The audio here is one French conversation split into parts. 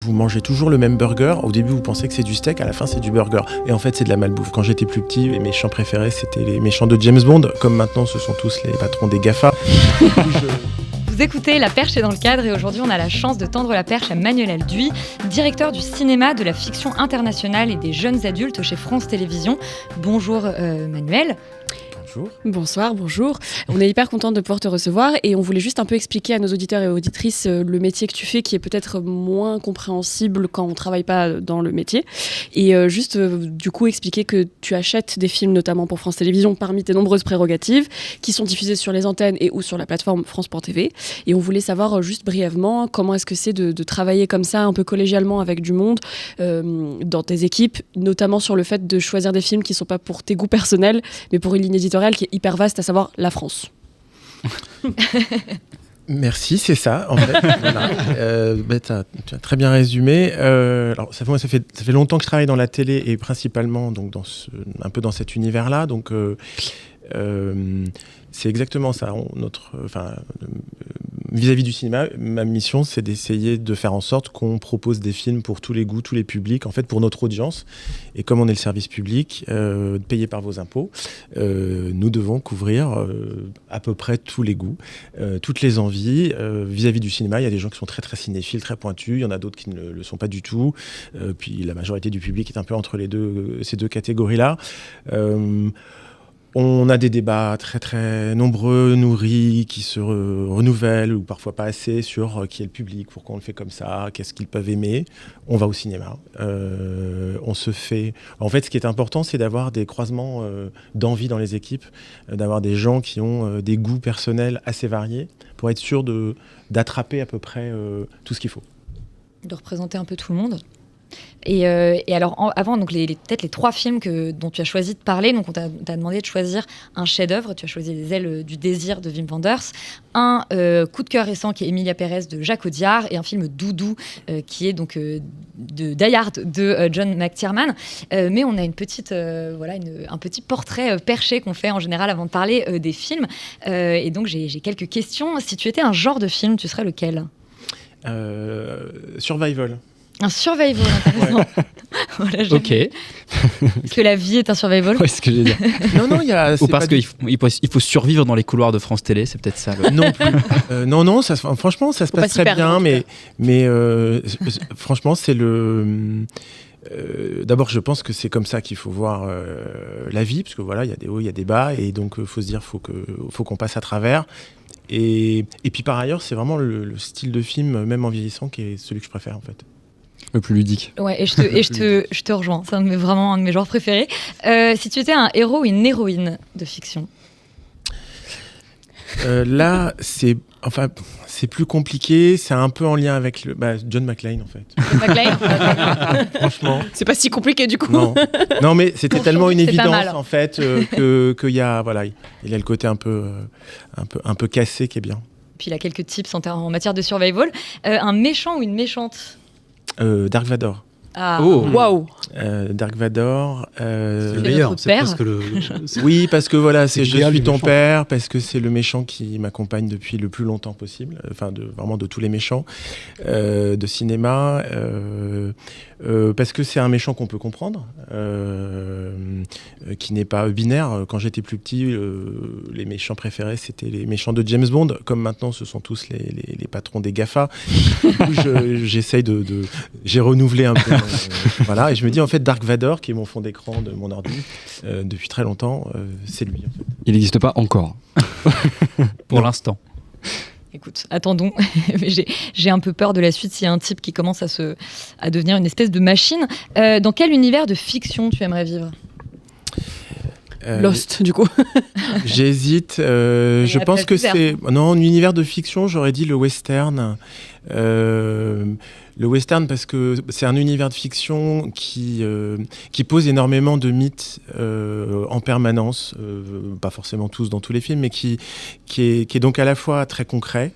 Vous mangez toujours le même burger. Au début, vous pensez que c'est du steak, à la fin, c'est du burger. Et en fait, c'est de la malbouffe. Quand j'étais plus petit, mes méchants préférés, c'était les méchants de James Bond. Comme maintenant, ce sont tous les patrons des GAFA. Vous écoutez La Perche est dans le cadre et aujourd'hui, on a la chance de tendre la perche à Manuel Alduy, directeur du cinéma, de la fiction internationale et des jeunes adultes chez France Télévisions. Bonjour Manuel. Bonsoir, bonjour. On est hyper contente de pouvoir te recevoir et on voulait juste un peu expliquer à nos auditeurs et auditrices le métier que tu fais qui est peut-être moins compréhensible quand on ne travaille pas dans le métier. Et juste du coup expliquer que tu achètes des films notamment pour France Télévisions parmi tes nombreuses prérogatives qui sont diffusés sur les antennes et ou sur la plateforme France Sport TV. Et on voulait savoir juste brièvement comment est-ce que c'est de travailler comme ça un peu collégialement avec du monde dans tes équipes, notamment sur le fait de choisir des films qui ne sont pas pour tes goûts personnels mais pour une ligne éditoriale qui est hyper vaste, à savoir la France. Merci, c'est ça, en fait. Voilà. Tu as très bien résumé. Alors, ça fait longtemps que je travaille dans la télé et principalement donc, un peu dans cet univers-là. Donc, c'est exactement ça. Vis-à-vis du cinéma, ma mission, c'est d'essayer de faire en sorte qu'on propose des films pour tous les goûts, tous les publics, en fait, pour notre audience. Et comme on est le service public, payé par vos impôts, nous devons couvrir à peu près tous les goûts, toutes les envies. Vis-à-vis du cinéma, il y a des gens qui sont très, très cinéphiles, très pointus. Il y en a d'autres qui ne le sont pas du tout. Puis la majorité du public est un peu entre ces deux catégories-là. On a des débats très très nombreux, nourris, qui se renouvellent ou parfois pas assez sur qui est le public, pourquoi on le fait comme ça, qu'est-ce qu'ils peuvent aimer. On va au cinéma. On se fait... En fait, ce qui est important, c'est d'avoir des croisements d'envie dans les équipes, d'avoir des gens qui ont des goûts personnels assez variés pour être sûr d'attraper à peu près tout ce qu'il faut. De représenter un peu tout le monde. Et alors, avant, donc peut-être les 3 films dont tu as choisi de parler, donc on t'a demandé de choisir un chef-d'œuvre. Tu as choisi Les ailes du désir de Wim Wenders, un coup de cœur récent qui est Emilia Pérez de Jacques Audiard et un film Doudou qui est donc de Die Hard de John McTiernan. Mais on a un petit portrait perché qu'on fait en général avant de parler des films. Et donc j'ai quelques questions. Si tu étais un genre de film, tu serais lequel ? Survival. Un survival, intéressant. Ouais. Voilà, ok. Est-ce que la vie est un survival ? Ouais, c'est ce que j'ai dit. Non, Ou parce qu'il faut survivre dans les couloirs de France Télé, c'est peut-être ça. Non plus. Non, franchement, ça se passe très bien, mais franchement, c'est le... d'abord, je pense que c'est comme ça qu'il faut voir la vie, parce que voilà, il y a des hauts, il y a des bas, et donc faut se dire, faut qu'on passe à travers. Et puis par ailleurs, c'est vraiment le style de film, même en vieillissant, qui est celui que je préfère en fait. Le plus ludique. Ouais, et je te rejoins. C'est vraiment un de mes genres préférés. Si tu étais un héros ou une héroïne de fiction ? Là, c'est plus compliqué. C'est un peu en lien avec John McClane en fait. John McClane. Franchement. C'est pas si compliqué du coup. Non, mais c'était tellement une évidence en fait qu'il y a il y a le côté un peu cassé qui est bien. Puis il a quelques tips en matière de survival. Un méchant ou une méchante ? Dark Vador. Ah. Oh, waouh. Dark Vador. C'est le meilleur. C'est presque le. Oui, parce que voilà, c'est je suis ton méchant. père, parce que c'est le méchant qui m'accompagne depuis le plus longtemps possible. Enfin, vraiment de tous les méchants de cinéma. Parce que c'est un méchant qu'on peut comprendre, qui n'est pas binaire. Quand j'étais plus petit, les méchants préférés, c'était les méchants de James Bond. Comme maintenant, ce sont tous les patrons des GAFA. Du coup, j'ai renouvelé un peu. Voilà, et je me dis, en fait, Dark Vador, qui est mon fond d'écran de mon ordi, depuis très longtemps, c'est lui. En fait. Il n'existe pas encore. Pour l'instant. Écoute, attendons. J'ai un peu peur de la suite s'il y a un type qui commence à devenir une espèce de machine. Dans quel univers de fiction tu aimerais vivre ? Lost, du coup. J'hésite. Je pense que c'est... Non, en univers de fiction, j'aurais dit le western. Le western parce que c'est un univers de fiction qui pose énormément de mythes en permanence, pas forcément tous dans tous les films, mais qui est donc à la fois très concret,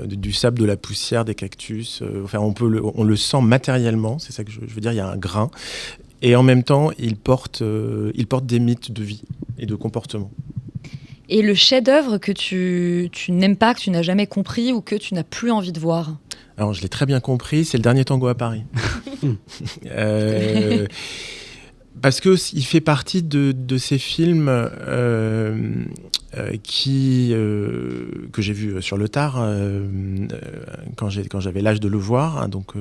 du sable, de la poussière, des cactus, enfin on le sent matériellement, c'est ça que je veux dire, il y a un grain, et en même temps il porte des mythes de vie et de comportement. Et le chef-d'œuvre que tu n'aimes pas, que tu n'as jamais compris ou que tu n'as plus envie de voir ? Alors, je l'ai très bien compris, c'est Le Dernier Tango à Paris. Parce qu'il fait partie de ces films que j'ai vus sur le tard quand j'avais l'âge de le voir, hein, donc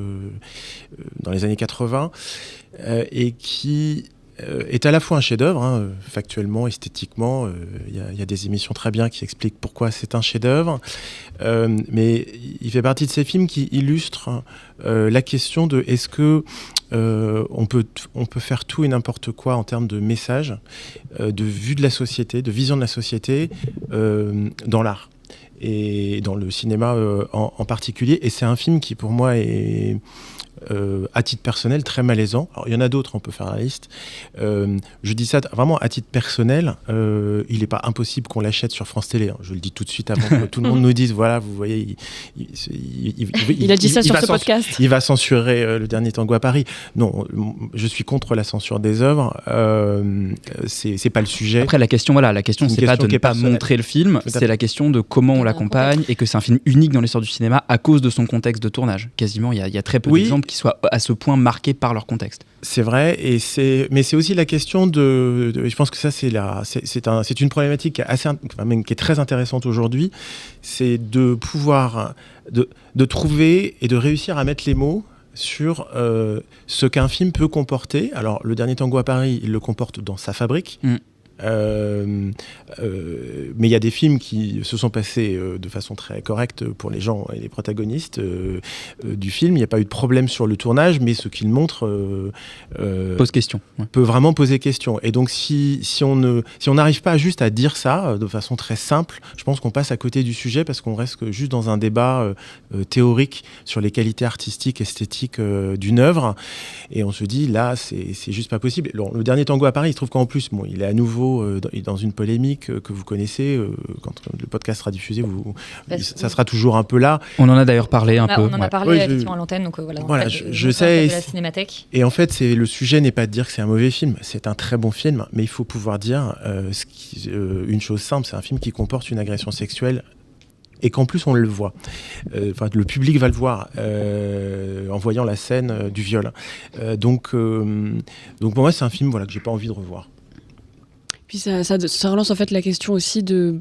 dans les années 80, et qui est à la fois un chef-d'œuvre, hein, factuellement, esthétiquement. Il y a des émissions très bien qui expliquent pourquoi c'est un chef-d'œuvre. Mais il fait partie de ces films qui illustrent la question de est-ce que on peut faire tout et n'importe quoi en termes de message, de vue de la société, de vision de la société dans l'art et dans le cinéma en particulier. Et c'est un film qui pour moi est à titre personnel très malaisant. Alors, il y en a d'autres, on peut faire la liste. Je dis ça vraiment à titre personnel. Il n'est pas impossible qu'on l'achète sur France Télé, hein. Je le dis tout de suite avant que tout le monde nous dise voilà, vous voyez, il a dit ça sur ce podcast. Il va censurer Le Dernier Tango à Paris. Non, je suis contre la censure des œuvres. C'est pas le sujet. Après, la question, c'est pas de ne pas montrer le film, c'est la question de comment on l'accompagne et que c'est un film unique dans l'histoire du cinéma à cause de son contexte de tournage. Quasiment, il y a très peu d'exemples qui soient à ce point marqués par leur contexte. C'est vrai, mais c'est aussi la question je pense que ça c'est une problématique qui est très intéressante aujourd'hui, c'est de pouvoir de trouver et de réussir à mettre les mots sur ce qu'un film peut comporter. Alors, Le Dernier Tango à Paris, il le comporte dans sa fabrique. Mais il y a des films qui se sont passés de façon très correcte pour les gens et les protagonistes du film. Il n'y a pas eu de problème sur le tournage, mais ce qu'il montre pose question. Peut vraiment poser question. Et donc, si on n'arrive pas juste à dire ça de façon très simple, je pense qu'on passe à côté du sujet parce qu'on reste juste dans un débat théorique sur les qualités artistiques, esthétiques d'une œuvre. Et on se dit, là, c'est juste pas possible. Alors, Le Dernier Tango à Paris, il se trouve qu'en plus, il est à nouveau dans une polémique que vous connaissez. Quand le podcast sera diffusé, ça sera toujours un peu là. On en a d'ailleurs parlé un peu. On en a parlé effectivement à l'antenne. Donc voilà, je sais. De la Cinémathèque. Et en fait, le sujet n'est pas de dire que c'est un mauvais film. C'est un très bon film, mais il faut pouvoir dire une chose simple. C'est un film qui comporte une agression sexuelle. Et qu'en plus on le voit. Le public va le voir en voyant la scène du viol. Donc pour moi, c'est un film que j'ai pas envie de revoir. Puis ça relance en fait la question aussi de...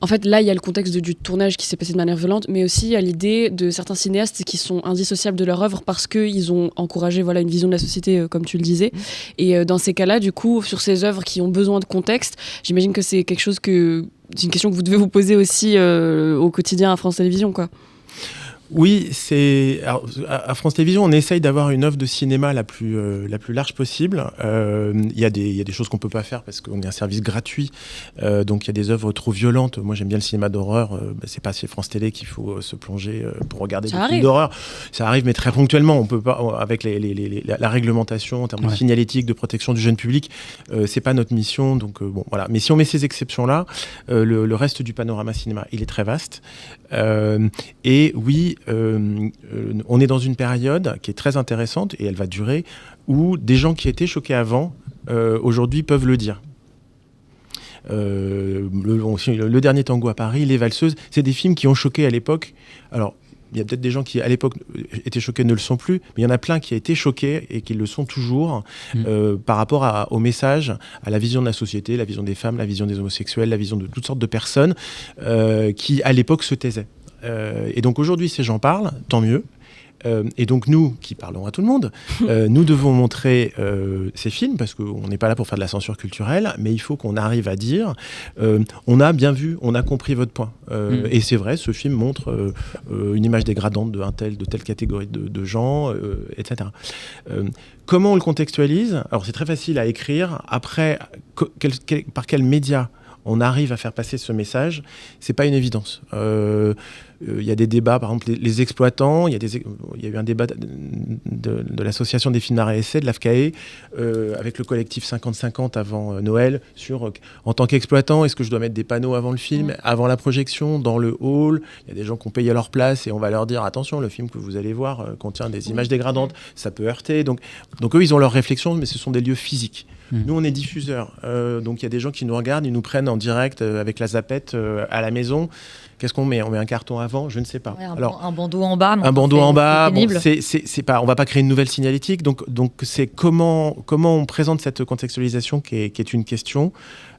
En fait, là, il y a le contexte du tournage qui s'est passé de manière violente, mais aussi il y a l'idée de certains cinéastes qui sont indissociables de leur œuvre parce qu'ils ont encouragé une vision de la société, comme tu le disais. Et dans ces cas-là, du coup, sur ces œuvres qui ont besoin de contexte, j'imagine que c'est quelque chose c'est une question que vous devez vous poser aussi au quotidien à France Télévisions, quoi. Oui, à France Télévisions, on essaye d'avoir une œuvre de cinéma la plus large possible. Il y a des choses qu'on peut pas faire parce qu'on est un service gratuit, donc il y a des œuvres trop violentes. Moi, j'aime bien le cinéma d'horreur. C'est pas chez France Télé qu'il faut se plonger pour regarder des films d'horreur. Ça arrive, mais très ponctuellement. On peut pas, avec la réglementation en termes de signalétique, de protection du jeune public, c'est pas notre mission. Donc voilà. Mais si on met ces exceptions-là, le reste du panorama cinéma, il est très vaste. Et oui. On est dans une période qui est très intéressante et elle va durer où des gens qui étaient choqués avant aujourd'hui peuvent le dire. Le Dernier Tango à Paris, Les Valseuses, c'est des films qui ont choqué à l'époque. Alors il y a peut-être des gens qui à l'époque étaient choqués, ne le sont plus, mais il y en a plein qui ont été choqués et qui le sont toujours par rapport au message, à la vision de la société, la vision des femmes, la vision des homosexuels, la vision de toutes sortes de personnes qui à l'époque se taisaient. Et donc aujourd'hui, ces gens parlent, tant mieux. Et donc nous, qui parlons à tout le monde, nous devons montrer ces films parce qu'on n'est pas là pour faire de la censure culturelle, mais il faut qu'on arrive à dire on a bien vu, on a compris votre point. Et c'est vrai, ce film montre une image dégradante de telle catégorie de gens, etc. Comment on le contextualise ? Alors c'est très facile à écrire. Après, par quel média on arrive à faire passer ce message, c'est pas une évidence. Il y a des débats, par exemple les exploitants, il y a eu un débat de l'association des films d'art et essai, de l'AFCAE, avec le collectif 50-50 avant Noël, sur en tant qu'exploitant, est-ce que je dois mettre des panneaux avant le film, avant la projection, dans le hall ? Il y a des gens qui ont payé leur place et on va leur dire attention, le film que vous allez voir contient des images dégradantes, ça peut heurter. Donc eux, ils ont leurs réflexions, mais ce sont des lieux physiques. Nous, on est diffuseurs. Donc il y a des gens qui nous regardent, ils nous prennent en direct avec la zapette à la maison. Qu'est-ce qu'on met ? On met un carton avant ? Je ne sais pas. Ouais, un bandeau en bas. Un bandeau en bas. Bon, c'est pas, on va pas créer une nouvelle signalétique. Donc c'est comment on présente cette contextualisation qui est une question.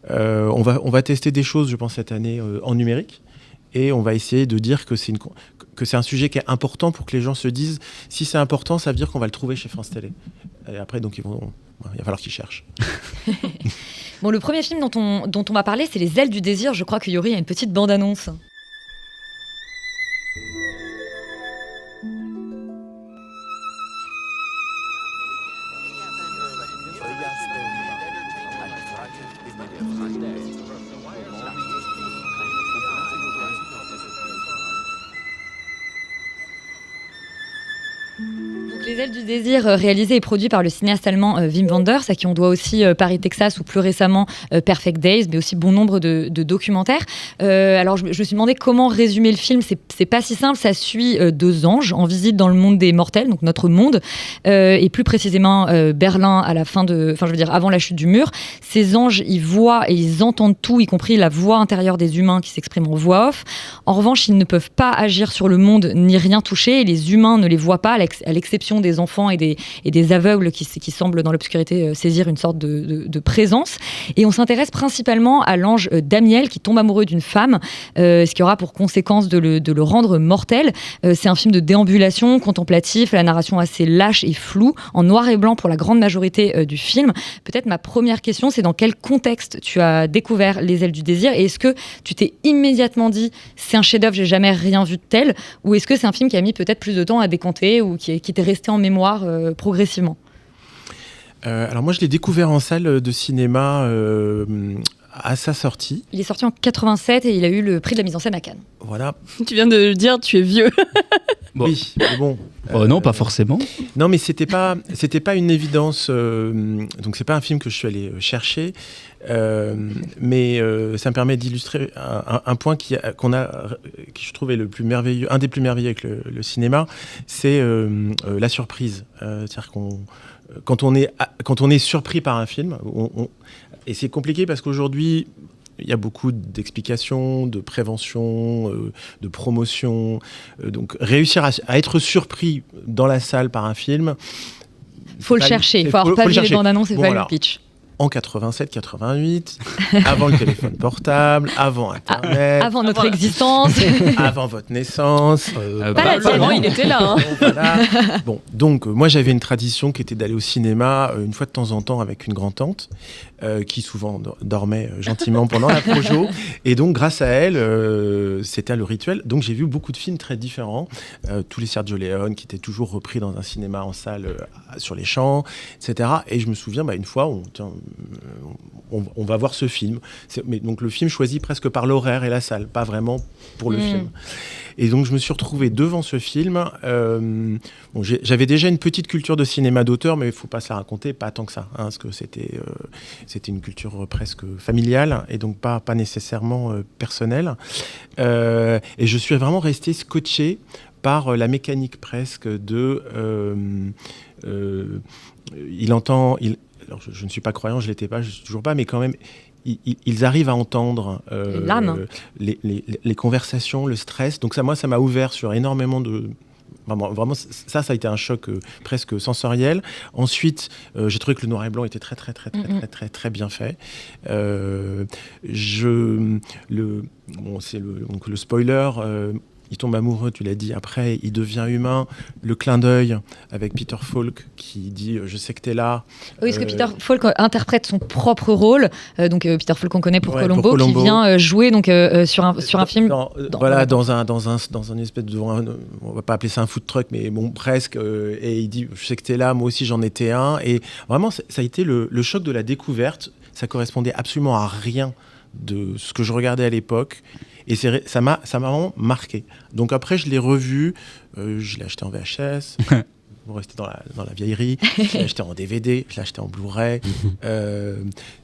On va tester des choses, je pense, cette année en numérique. Et on va essayer de dire que c'est un sujet qui est important pour que les gens se disent, si c'est important, ça veut dire qu'on va le trouver chez France Télé. Et après, donc, il va falloir qu'ils cherchent. Bon, le premier film dont on va parler, c'est Les Ailes du désir. Je crois que Yuri a une petite bande-annonce. Les Ailes du désir, réalisé et produit par le cinéaste allemand Wim Wenders, à qui on doit aussi Paris, Texas, ou plus récemment Perfect Days, mais aussi bon nombre de documentaires. Alors je me suis demandé comment résumer le film. C'est pas si simple. Ça suit deux anges en visite dans le monde des mortels, donc notre monde, et plus précisément Berlin avant la chute du mur. Ces anges, ils voient et ils entendent tout, y compris la voix intérieure des humains qui s'expriment en voix off. En revanche, ils ne peuvent pas agir sur le monde ni rien toucher, et les humains ne les voient pas, à l'exception des enfants et des aveugles qui semblent dans l'obscurité saisir une sorte de présence. Et on s'intéresse principalement à l'ange Damiel qui tombe amoureux d'une femme, ce qui aura pour conséquence de le rendre mortel. C'est un film de déambulation, contemplatif, la narration assez lâche et floue, en noir et blanc pour la grande majorité du film. Peut-être ma première question, c'est dans quel contexte tu as découvert Les Ailes du désir, et est-ce que tu t'es immédiatement dit c'est un chef-d'œuvre, j'ai jamais rien vu de tel, ou est-ce que c'est un film qui a mis peut-être plus de temps à décanter ou qui t'est resté en mémoire progressivement? Alors moi je l'ai découvert en salle de cinéma à sa sortie. Il est sorti en 87 et il a eu le prix de la mise en scène à Cannes. Voilà. Tu viens de le dire, tu es vieux. Bon. Oui, mais bon. Non, pas forcément. Non, mais c'était pas une évidence. Donc c'est pas un film que je suis allé chercher, mais ça me permet d'illustrer un point qui je trouvais le plus merveilleux, un des plus merveilleux avec le cinéma, c'est la surprise. C'est-à-dire quand on est surpris par un film, et c'est compliqué parce qu'aujourd'hui, il y a beaucoup d'explications, de prévention, de promotion. Donc réussir à être surpris dans la salle par un film... Faut le chercher, il faut avoir pas vu les bandes annonces et pas le pitch. En 87-88, avant le téléphone portable, avant Internet... avant notre existence. Avant votre naissance. Pas la tienne, il était là. Voilà. Bon, donc moi j'avais une tradition qui était d'aller au cinéma une fois de temps en temps avec une grand-tante, qui souvent dormait gentiment pendant la projo. Et donc grâce à elle, c'était le rituel. Donc j'ai vu beaucoup de films très différents. Tous les Sergio Leone qui étaient toujours repris dans un cinéma en salle sur les champs, etc. Et je me souviens, une fois, on va voir ce film. Mais donc le film choisi presque par l'horaire et la salle, pas vraiment pour le film. Et donc je me suis retrouvé devant ce film. J'avais déjà une petite culture de cinéma d'auteur, mais il ne faut pas se la raconter, pas tant que ça, parce que c'était une culture presque familiale et donc pas nécessairement personnelle. Et je suis vraiment resté scotché par la mécanique presque de... Alors je ne suis pas croyant, je ne l'étais pas, je ne suis toujours pas, mais quand même, ils arrivent à entendre les conversations, le stress. Donc ça m'a ouvert sur énormément de... Vraiment, ça a été un choc presque sensoriel. Ensuite, j'ai trouvé que le noir et blanc était très, très, très, très, très, très, très bien fait. Donc le spoiler... il tombe amoureux, tu l'as dit, après il devient humain. Le clin d'œil avec Peter Falk qui dit « je sais que t'es là ». Oui, parce que Peter Falk interprète son propre rôle. Donc Peter Falk qu'on connaît pour Columbo, qui vient jouer donc, sur un film. Dans un espèce de... on va pas appeler ça un food truck, mais bon, presque. Et il dit « je sais que t'es là, moi aussi j'en étais un ». Et vraiment, ça a été le choc de la découverte. Ça correspondait absolument à rien de ce que je regardais à l'époque. Et ça m'a vraiment marqué. Donc après, je l'ai revu, je l'ai acheté en VHS, vous restez dans la vieillerie, je l'ai acheté en DVD, je l'ai acheté en Blu-ray.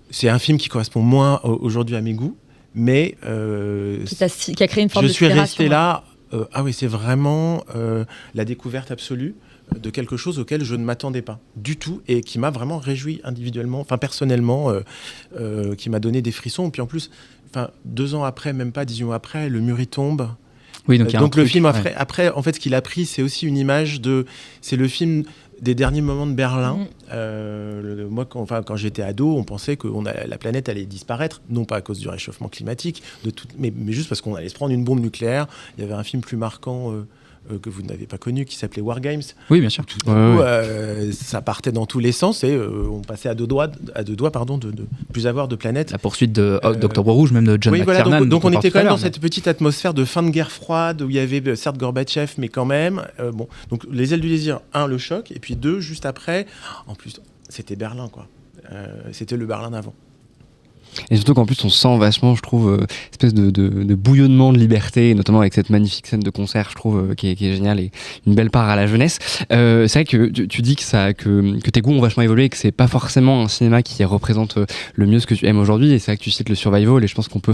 C'est un film qui correspond moins aujourd'hui à mes goûts, mais... qui a créé une forme de je suis resté là, c'est vraiment la découverte absolue de quelque chose auquel je ne m'attendais pas du tout et qui m'a vraiment réjoui individuellement, personnellement, qui m'a donné des frissons. Et puis en plus, 2 ans après, même pas 18 mois après, le mur il tombe. Oui, donc le film après, en fait, ce qu'il a pris, c'est aussi une image c'est le film des derniers moments de Berlin. Moi, quand j'étais ado, on pensait que la planète allait disparaître, non pas à cause du réchauffement climatique, mais juste parce qu'on allait se prendre une bombe nucléaire. Il y avait un film plus marquant que vous n'avez pas connu, qui s'appelait War Games. Oui, bien sûr. Ça partait dans tous les sens et on passait à deux doigts de plus avoir de planète. La poursuite d'Octobre Rouge, même de John McTiernan. Voilà, donc on était quand même dans cette petite atmosphère de fin de guerre froide où il y avait certes Gorbatchev, mais quand même. Donc Les Ailes du désir, 1, le choc, et puis 2, juste après, en plus, c'était Berlin, quoi. C'était le Berlin d'avant. Et surtout qu'en plus on sent vachement, je trouve, espèce de bouillonnement de liberté, notamment avec cette magnifique scène de concert, je trouve, qui est géniale et une belle part à la jeunesse. C'est vrai que tu dis que tes goûts ont vachement évolué et que c'est pas forcément un cinéma qui représente le mieux ce que tu aimes aujourd'hui, et c'est vrai que tu cites le Survival, et je pense qu'on peut...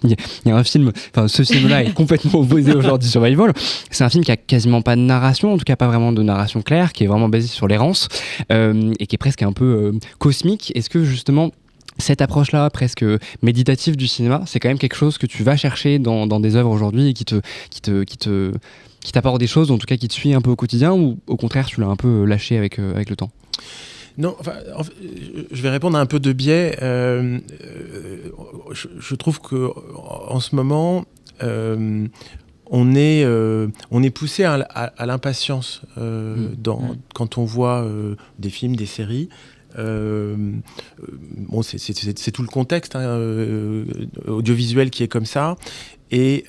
il y a un film, ce film-là est complètement opposé aujourd'hui, Survival. C'est un film qui a quasiment pas de narration, en tout cas pas vraiment de narration claire, qui est vraiment basé sur l'errance, et qui est presque un peu cosmique. Est-ce que justement cette approche-là, presque méditative du cinéma, c'est quand même quelque chose que tu vas chercher dans des œuvres aujourd'hui et qui t'apporte des choses, en tout cas qui te suit un peu au quotidien, ou au contraire tu l'as un peu lâché avec le temps? Non, je vais répondre à un peu de biais. Je trouve que en ce moment, on est poussé à l'impatience quand on voit des films, des séries. C'est tout le contexte audiovisuel qui est comme ça, et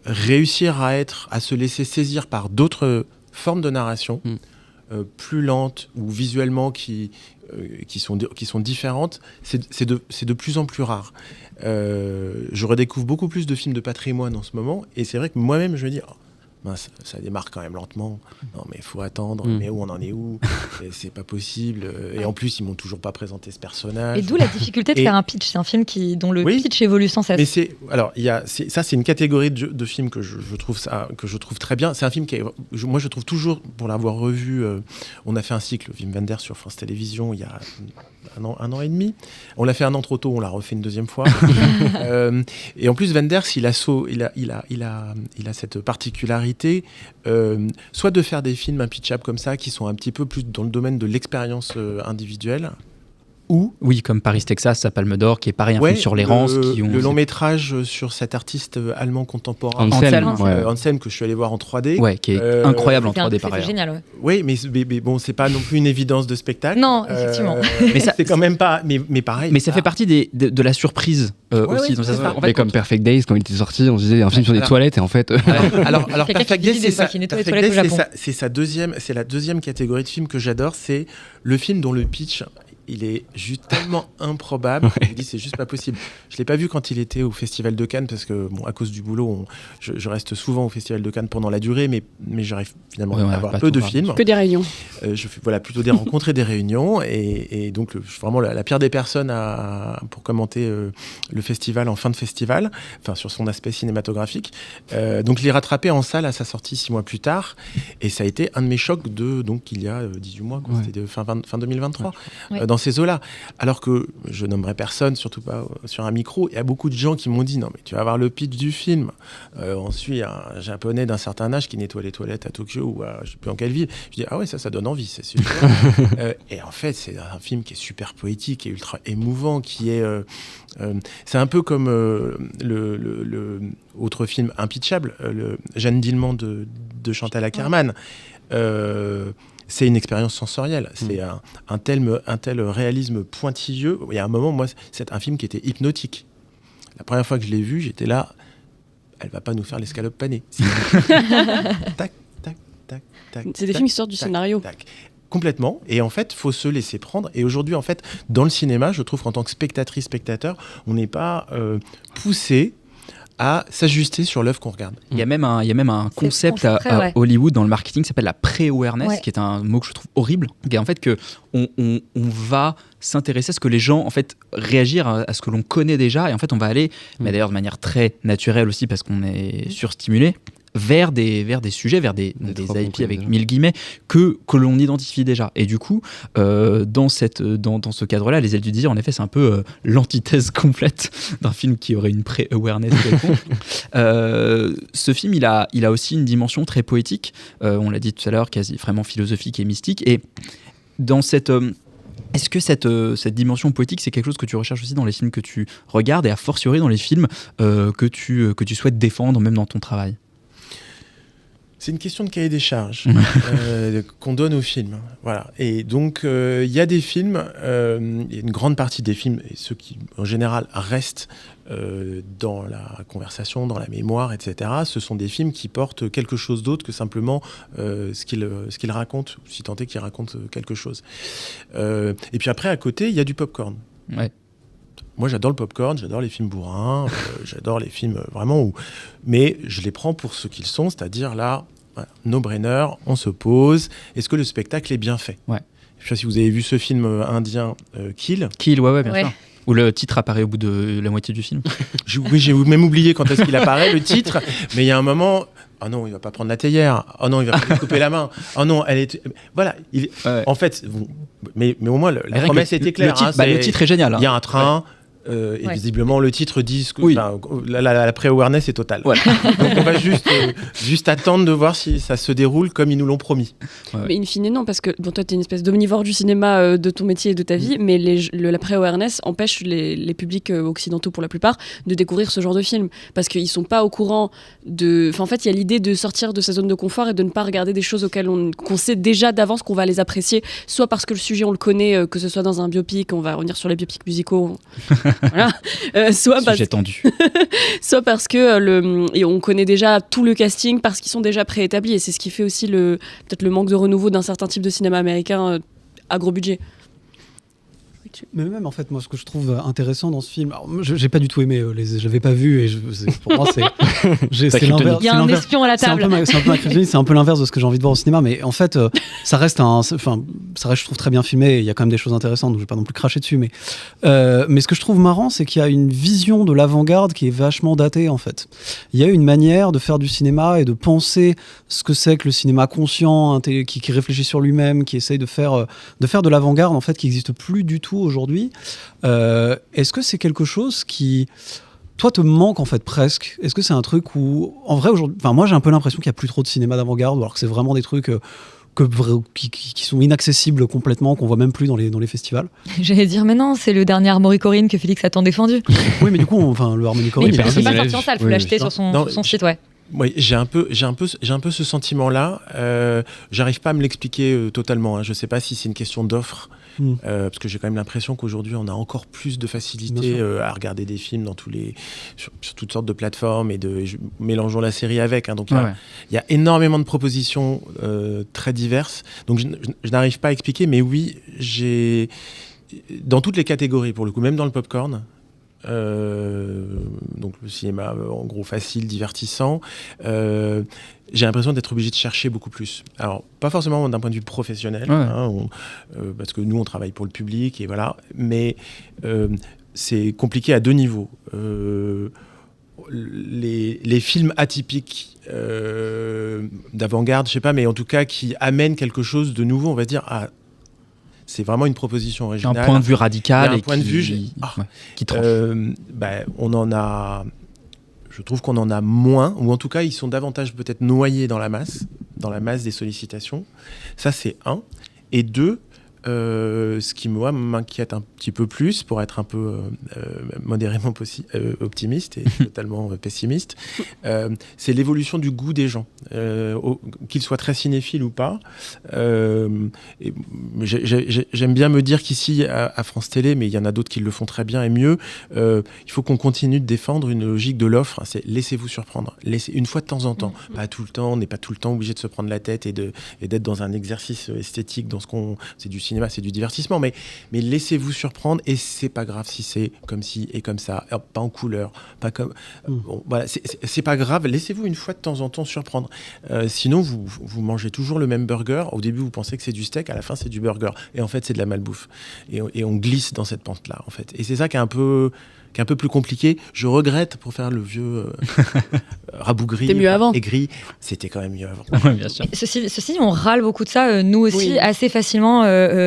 réussir à se laisser saisir par d'autres formes de narration plus lentes ou visuellement qui sont différentes, c'est de plus en plus rare. Je redécouvre beaucoup plus de films de patrimoine en ce moment, et c'est vrai que moi-même je me dis ça démarre quand même lentement. Non, mais il faut attendre. Mais où on en est où? Et c'est pas possible. Et en plus, ils m'ont toujours pas présenté ce personnage. Et d'où la difficulté de faire un pitch. C'est un film dont le pitch évolue sans cesse. Mais c'est une catégorie de films que je trouve très bien. C'est un film moi je trouve toujours, pour l'avoir revu, on a fait un cycle Wim Wenders sur France Télévisions il y a un an et demi. On l'a fait un an trop tôt, on l'a refait une deuxième fois. Et en plus, Wenders, il a cette particularité, soit de faire des films impitchables comme ça, qui sont un petit peu plus dans le domaine de l'expérience individuelle, ou... Oui, comme Paris, Texas, à Palme d'Or, qui est pareil, un film sur l'errance. Le long métrage sur cet artiste allemand contemporain, Anselm, que je suis allé voir en 3D. Ouais, qui est incroyable en 3D, par ailleurs. C'est génial, ouais. Oui, mais bon, c'est pas non plus une évidence de spectacle. Non, effectivement. Mais ça, c'est quand même pas... Mais pareil. Mais ça fait partie de la surprise aussi. Oui, en fait, comme Perfect Days, quand il était sorti, on se disait un film sur des toilettes, et en fait... Alors Perfect Days, c'est la deuxième catégorie de films que j'adore, c'est le film dont le pitch... il est juste tellement improbable. Je me dis, c'est juste pas possible. Je l'ai pas vu quand il était au Festival de Cannes, parce que à cause du boulot, je reste souvent au Festival de Cannes pendant la durée, mais j'arrive finalement à voir peu de films. Que des réunions. Je fais plutôt des rencontres et des réunions, et donc je suis vraiment la pire des personnes pour commenter le festival en fin de festival, sur son aspect cinématographique. Donc je l'ai rattrapé en salle à sa sortie 6 mois plus tard, et ça a été un de mes chocs donc il y a 18 mois, c'était fin 2023. Dans ces eaux-là. Alors que je nommerai personne, surtout pas sur un micro, il y a beaucoup de gens qui m'ont dit non, mais tu vas voir le pitch du film. On suit un japonais d'un certain âge qui nettoie les toilettes à Tokyo ou à je sais plus en quelle ville. Je dis ah ouais, ça donne envie, c'est super. Et en fait, c'est un film qui est super poétique et ultra émouvant, qui est c'est un peu comme le autre film impitchable, Jeanne Dielman de Chantal Akerman. C'est une expérience sensorielle. C'est un tel réalisme pointilleux. Il y a un moment, moi, c'est un film qui était hypnotique. La première fois que je l'ai vu, j'étais là, elle va pas nous faire l'escalope panée. Tac, tac, tac, tac. C'est des films qui sortent du scénario. Tac. Complètement. Et en fait, faut se laisser prendre. Et aujourd'hui, en fait, dans le cinéma, je trouve qu'en tant que spectatrice-spectateur, on n'est pas poussé à s'ajuster sur l'œuvre qu'on regarde. Il y a même un concept à Hollywood dans le marketing qui s'appelle la pre-awareness, qui est un mot que je trouve horrible, qui est en fait que on va s'intéresser à ce que les gens en fait réagir à ce que l'on connaît déjà, et en fait on va aller, mais d'ailleurs de manière très naturelle aussi parce qu'on est surstimulé, vers des sujets, vers des IP avec 1000 guillemets que l'on identifie déjà. Et du coup, dans ce cadre-là, Les Ailes du désir, en effet, c'est un peu l'antithèse complète d'un film qui aurait une pré-awareness quelconque. Ce film, il a aussi une dimension très poétique, on l'a dit tout à l'heure, quasi vraiment philosophique et mystique. Et dans est-ce que cette dimension poétique, c'est quelque chose que tu recherches aussi dans les films que tu regardes et a fortiori dans les films que tu souhaites défendre même dans ton travail ? C'est une question de cahier des charges qu'on donne aux films. Voilà. Et donc, il y a des films, une grande partie des films, et ceux qui, en général, restent dans la conversation, dans la mémoire, etc., ce sont des films qui portent quelque chose d'autre que simplement ce qu'ils racontent, si tant est qu'ils racontent quelque chose. Et puis après, à côté, il y a du popcorn. Ouais. Moi, j'adore le popcorn, j'adore les films bourrins, j'adore les films vraiment mais je les prends pour ce qu'ils sont, c'est-à-dire là, no-brainer, on se pose. Est-ce que le spectacle est bien fait ? Ouais. Je ne sais pas si vous avez vu ce film indien Kill. Kill, ouais, bien sûr. Où le titre apparaît au bout de la moitié du film. Oui, j'ai même oublié quand est-ce qu'il apparaît, le titre. Mais il y a un moment... Oh non, il va pas prendre la théière. Oh non, il va pas lui couper la main. Oh non, elle est... Voilà. En fait, mais au moins, la promesse était claire. Le titre est génial. Il y a un train... et visiblement le titre dit que la pré-awareness est totale. Voilà. Donc on va juste attendre de voir si ça se déroule comme ils nous l'ont promis. Mais in fine non, parce que toi tu es une espèce d'omnivore du cinéma, de ton métier et de ta vie, mais la pré-awareness empêche les publics occidentaux pour la plupart de découvrir ce genre de film, parce qu'ils sont pas au courant de... Enfin, en fait il y a l'idée de sortir de sa zone de confort et de ne pas regarder des choses auxquelles qu'on sait déjà d'avance qu'on va les apprécier, soit parce que le sujet on le connaît, que ce soit dans un biopic, on va revenir sur les biopics musicaux. Voilà. Soit parce que et on connaît déjà tout le casting parce qu'ils sont déjà préétablis, et c'est ce qui fait aussi peut-être le manque de renouveau d'un certain type de cinéma américain à gros budget. Mais même en fait, moi, ce que je trouve intéressant dans ce film, alors, j'ai pas du tout aimé, j'avais pas vu, et pour moi c'est l'inverse. Il y a un espion à la table. C'est un peu ma kryptonite, c'est un peu l'inverse de ce que j'ai envie de voir au cinéma, mais en fait, ça reste, je trouve très bien filmé. Il y a quand même des choses intéressantes, donc je vais pas non plus cracher dessus, mais ce que je trouve marrant, c'est qu'il y a une vision de l'avant-garde qui est vachement datée en fait. Il y a une manière de faire du cinéma et de penser ce que c'est que le cinéma conscient, qui réfléchit sur lui-même, qui essaye de faire de l'avant-garde en fait, qui n'existe plus du tout aujourd'hui. Est-ce que c'est quelque chose qui, toi, te manque en fait presque ? Est-ce que c'est un truc où, en vrai, aujourd'hui, moi j'ai un peu l'impression qu'il n'y a plus trop de cinéma d'avant-garde, alors que c'est vraiment des trucs qui sont inaccessibles complètement, qu'on voit même plus dans les festivals. J'allais dire, mais non, c'est le dernier Harmonie Corinne que Félix a tant défendu. Oui, mais du coup, le Harmonie Corinne, il n'est pas sorti en salle, il faut l'acheter sur son site, ouais. Oui, j'ai un peu ce sentiment-là. J'arrive pas à me l'expliquer totalement. Je sais pas si c'est une question d'offre, parce que j'ai quand même l'impression qu'aujourd'hui on a encore plus de facilité à regarder des films sur toutes sortes de plateformes mélangeons la série avec. Donc il y a énormément de propositions très diverses. Donc je n'arrive pas à expliquer, mais oui, j'ai dans toutes les catégories pour le coup, même dans le popcorn. Donc le cinéma en gros facile, divertissant, j'ai l'impression d'être obligé de chercher beaucoup plus. Alors pas forcément d'un point de vue professionnel, parce que nous on travaille pour le public et voilà, mais c'est compliqué à deux niveaux. Les films atypiques d'avant-garde, je sais pas, mais en tout cas qui amènent quelque chose de nouveau, on va dire, c'est vraiment une proposition originale. Un point de vue radical. Un point de vue qui tranche. On en a... Je trouve qu'on en a moins, ou en tout cas, ils sont davantage peut-être noyés dans la masse des sollicitations. Ça, c'est un. Et deux, ce qui, moi, m'inquiète un petit peu plus, pour être un peu modérément optimiste et totalement pessimiste, c'est l'évolution du goût des gens, qu'ils soient très cinéphiles ou pas. J'aime bien me dire qu'ici, à France Télé, mais il y en a d'autres qui le font très bien et mieux, il faut qu'on continue de défendre une logique de l'offre. C'est laissez-vous surprendre. Une fois de temps en temps. Pas tout le temps, on n'est pas tout le temps obligé de se prendre la tête et d'être dans un exercice esthétique, c'est du cinéma, c'est du divertissement, mais laissez-vous surprendre, et c'est pas grave si c'est comme ci et comme ça, pas en couleur, pas comme... voilà, c'est pas grave, laissez-vous une fois de temps en temps surprendre. Sinon, vous mangez toujours le même burger. Au début, vous pensez que c'est du steak, à la fin, c'est du burger. Et en fait, c'est de la malbouffe. Et on glisse dans cette pente-là, en fait. Et c'est ça qui est un peu qui est un peu plus compliqué. Je regrette, pour faire le vieux rabougri, C'était mieux avant. aigri, c'était quand même mieux avant. Ouais, bien sûr. Ceci dit, on râle beaucoup de ça, nous aussi, Oui. assez facilement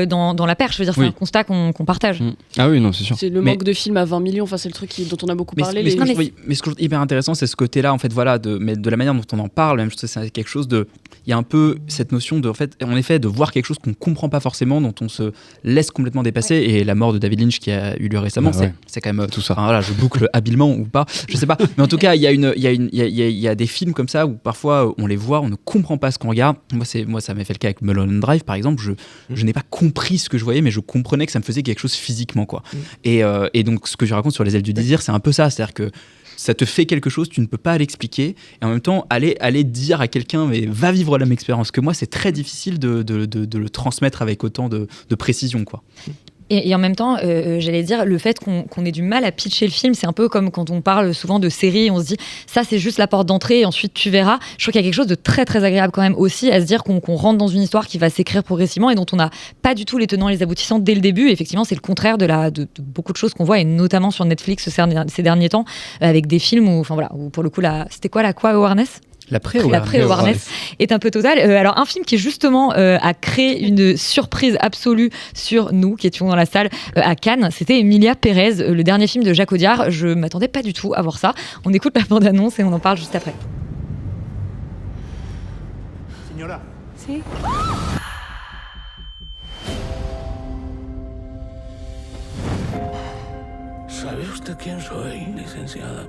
dans la perche. Je veux dire, c'est Oui. un constat qu'on partage. Ah oui, non, c'est sûr. C'est le Mais- manque de films à 20 millions, enfin, c'est le truc dont on a beaucoup Mais, parlé. mais ce que les- je trouve- mais ce que je trouve hyper intéressant, c'est ce côté-là, en fait, voilà, mais de la manière dont on en parle, même, je trouve que c'est quelque chose de. Il y a un peu cette notion de, en fait, en effet, de voir quelque chose qu'on comprend pas forcément, dont on se laisse complètement dépasser. Et la mort de David Lynch qui a eu lieu récemment, Ouais. c'est quand même Tout ça. Enfin, voilà, je boucle habilement ou pas, je sais pas. Mais en tout cas, il y a des films comme ça où parfois on les voit, on ne comprend pas ce qu'on regarde. Moi, ça m'a fait le cas avec Mulholland Drive, par exemple. Je n'ai pas compris ce que je voyais, mais je comprenais que ça me faisait quelque chose physiquement, quoi. Et donc, ce que je raconte sur Les Ailes du désir, c'est un peu ça, c'est-à-dire que ça te fait quelque chose, tu ne peux pas l'expliquer, et en même temps, aller dire à quelqu'un, mais va vivre la même expérience que moi, c'est très difficile de le transmettre avec autant de précision, quoi. Et en même temps, j'allais dire, le fait qu'on ait du mal à pitcher le film, c'est un peu comme quand on parle souvent de séries, on se dit, ça c'est juste la porte d'entrée, et ensuite tu verras. Je trouve qu'il y a quelque chose de très très agréable quand même aussi à se dire qu'on rentre dans une histoire qui va s'écrire progressivement et dont on n'a pas du tout les tenants et les aboutissants dès le début. Et effectivement, c'est le contraire de beaucoup de choses qu'on voit, et notamment sur Netflix ces derniers temps, avec des films où, enfin voilà, où pour le coup, c'était quoi la Awareness ? La pré-awareness est un peu totale. Alors, un film qui justement a créé une surprise absolue sur nous qui étions dans la salle à Cannes, c'était Emilia Pérez, le dernier film de Jacques Audiard. Je m'attendais pas du tout à voir ça. On écoute la bande-annonce et on en parle juste après. Señora. Sí. ¿Sabe usted quién soy, licenciada?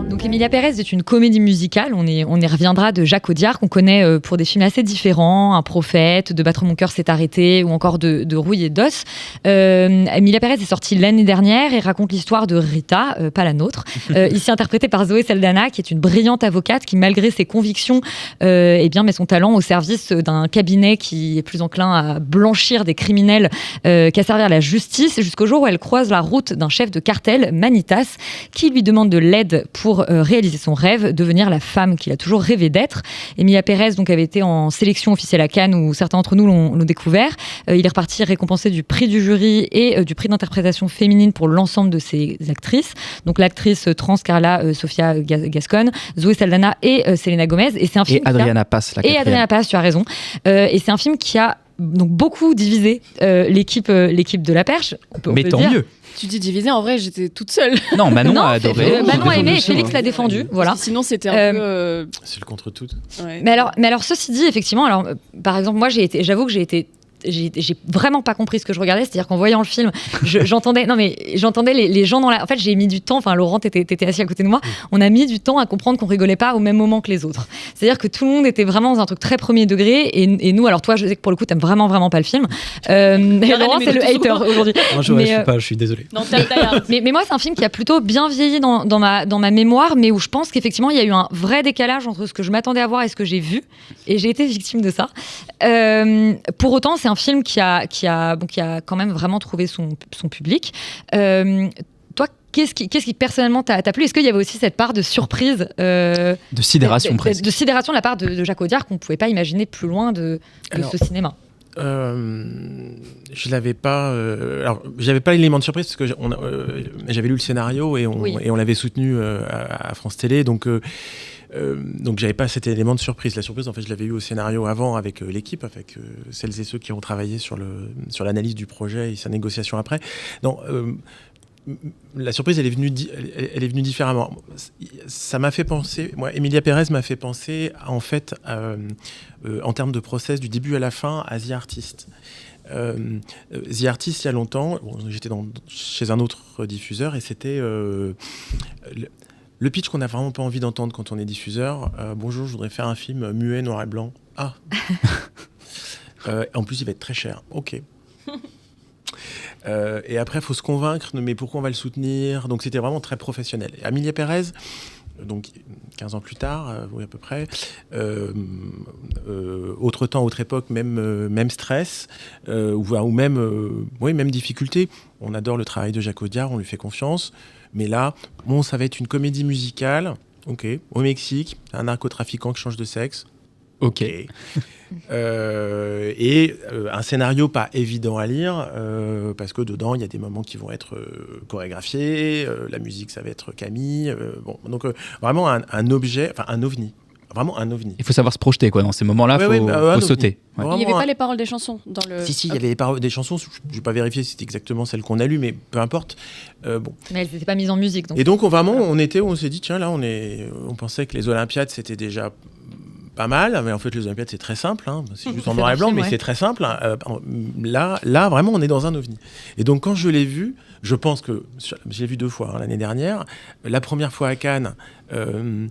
Donc Emilia Pérez est une comédie musicale, on y reviendra, de Jacques Audiard, qu'on connaît pour des films assez différents, Un prophète, De battre mon cœur s'est arrêté, ou encore de Rouille et d'os. Emilia Pérez est sortie l'année dernière et raconte l'histoire de Rita, pas la nôtre, ici interprétée par Zoé Saldana, qui est une brillante avocate qui, malgré ses convictions, met son talent au service d'un cabinet qui est plus enclin à blanchir des criminels qu'à servir la justice, jusqu'au jour où elle croise la route d'un chef de cartel, Manitas, qui lui demande de l'aide pour réaliser son rêve, devenir la femme qu'il a toujours rêvé d'être. Emilia Pérez donc, avait été en sélection officielle à Cannes, où certains d'entre nous l'ont découvert. Il est reparti récompensé du prix du jury et du prix d'interprétation féminine pour l'ensemble de ses actrices. Donc l'actrice trans Carla Sofia Gascon, Zoé Saldana et Selena Gomez. Et c'est un film Et Adriana Pass, la quatrième. Et Adriana Pass, tu as raison. Et c'est un film qui a donc beaucoup divisé l'équipe de La Perche. On Mais peut tant dire. mieux. Tu dis divisé, en vrai, j'étais toute seule. Non, Manon a adoré. Manon a aimé et Félix l'a défendu. Voilà. Sinon, c'était un peu. C'est le contre tout. Ouais. Mais alors, ceci dit, effectivement, par exemple, moi, j'avoue que j'ai vraiment pas compris ce que je regardais, c'est-à-dire qu'en voyant le film, j'entendais les gens dans la. En fait, j'ai mis du temps. Enfin, Laurent, t'étais assis à côté de moi. On a mis du temps à comprendre qu'on rigolait pas au même moment que les autres. C'est-à-dire que tout le monde était vraiment dans un truc très premier degré. Et nous, alors toi, je sais que pour le coup, t'aimes vraiment pas le film. Et Laurent, c'est le hater aujourd'hui. Moi, je suis désolé. Non, mais moi, c'est un film qui a plutôt bien vieilli dans ma mémoire, mais où je pense qu'effectivement, il y a eu un vrai décalage entre ce que je m'attendais à voir et ce que j'ai vu. Et j'ai été victime de ça. Pour autant, c'est un film qui a quand même vraiment trouvé son public. Toi, qu'est-ce qui personnellement t'a plu ? Est-ce qu'il y avait aussi cette part de surprise, de sidération presque. de sidération de la part de Jacques Audiard qu'on ne pouvait pas imaginer plus loin de ce cinéma ? Je l'avais pas. Alors, j'avais pas l'élément de surprise parce que j'avais lu le scénario et on l'avait soutenu à France Télé, donc j'avais pas cet élément de surprise. La surprise, en fait, je l'avais eu au scénario avant avec l'équipe, avec celles et ceux qui ont travaillé sur l'analyse du projet et sa négociation après. Non. La surprise, elle est venue différemment. Ça m'a fait penser. Moi, Emilia Pérez m'a fait penser, en fait, en termes de process, du début à la fin, à The Artist. The Artist, il y a longtemps, j'étais chez un autre diffuseur et c'était le pitch qu'on n'a vraiment pas envie d'entendre quand on est diffuseur. Bonjour, je voudrais faire un film muet, noir et blanc. Ah. En plus, il va être très cher. Ok. Et après, il faut se convaincre, mais pourquoi on va le soutenir ? Donc, c'était vraiment très professionnel. Et Emilia Pérez, donc 15 ans plus tard, oui, à peu près, autre temps, autre époque, même stress, ou même difficulté. On adore le travail de Jacques Audiard, on lui fait confiance. Mais là, ça va être une comédie musicale, ok, au Mexique, un narcotrafiquant qui change de sexe. Ok. Et un scénario pas évident à lire, parce que dedans, il y a des moments qui vont être chorégraphiés, la musique, ça va être Camille. Donc, vraiment un objet, enfin un ovni. Vraiment un ovni. Il faut savoir se projeter dans ces moments-là, faut sauter. Il n'y avait pas les paroles des chansons dans le... Si, il y avait les paroles des chansons. Je n'ai pas vérifié si c'était exactement celles qu'on a lues, mais peu importe. Mais elles n'étaient pas mises en musique. Donc. Et donc, on s'est dit, tiens, là, on pensait que les Olympiades, c'était déjà pas mal, mais en fait, les Olympiades, c'est très simple. C'est juste en noir et blanc, mais c'est très simple. Là, vraiment, on est dans un ovni. Et donc, quand je l'ai vu, je pense que je l'ai vu 2 fois l'année dernière. La première fois à Cannes, une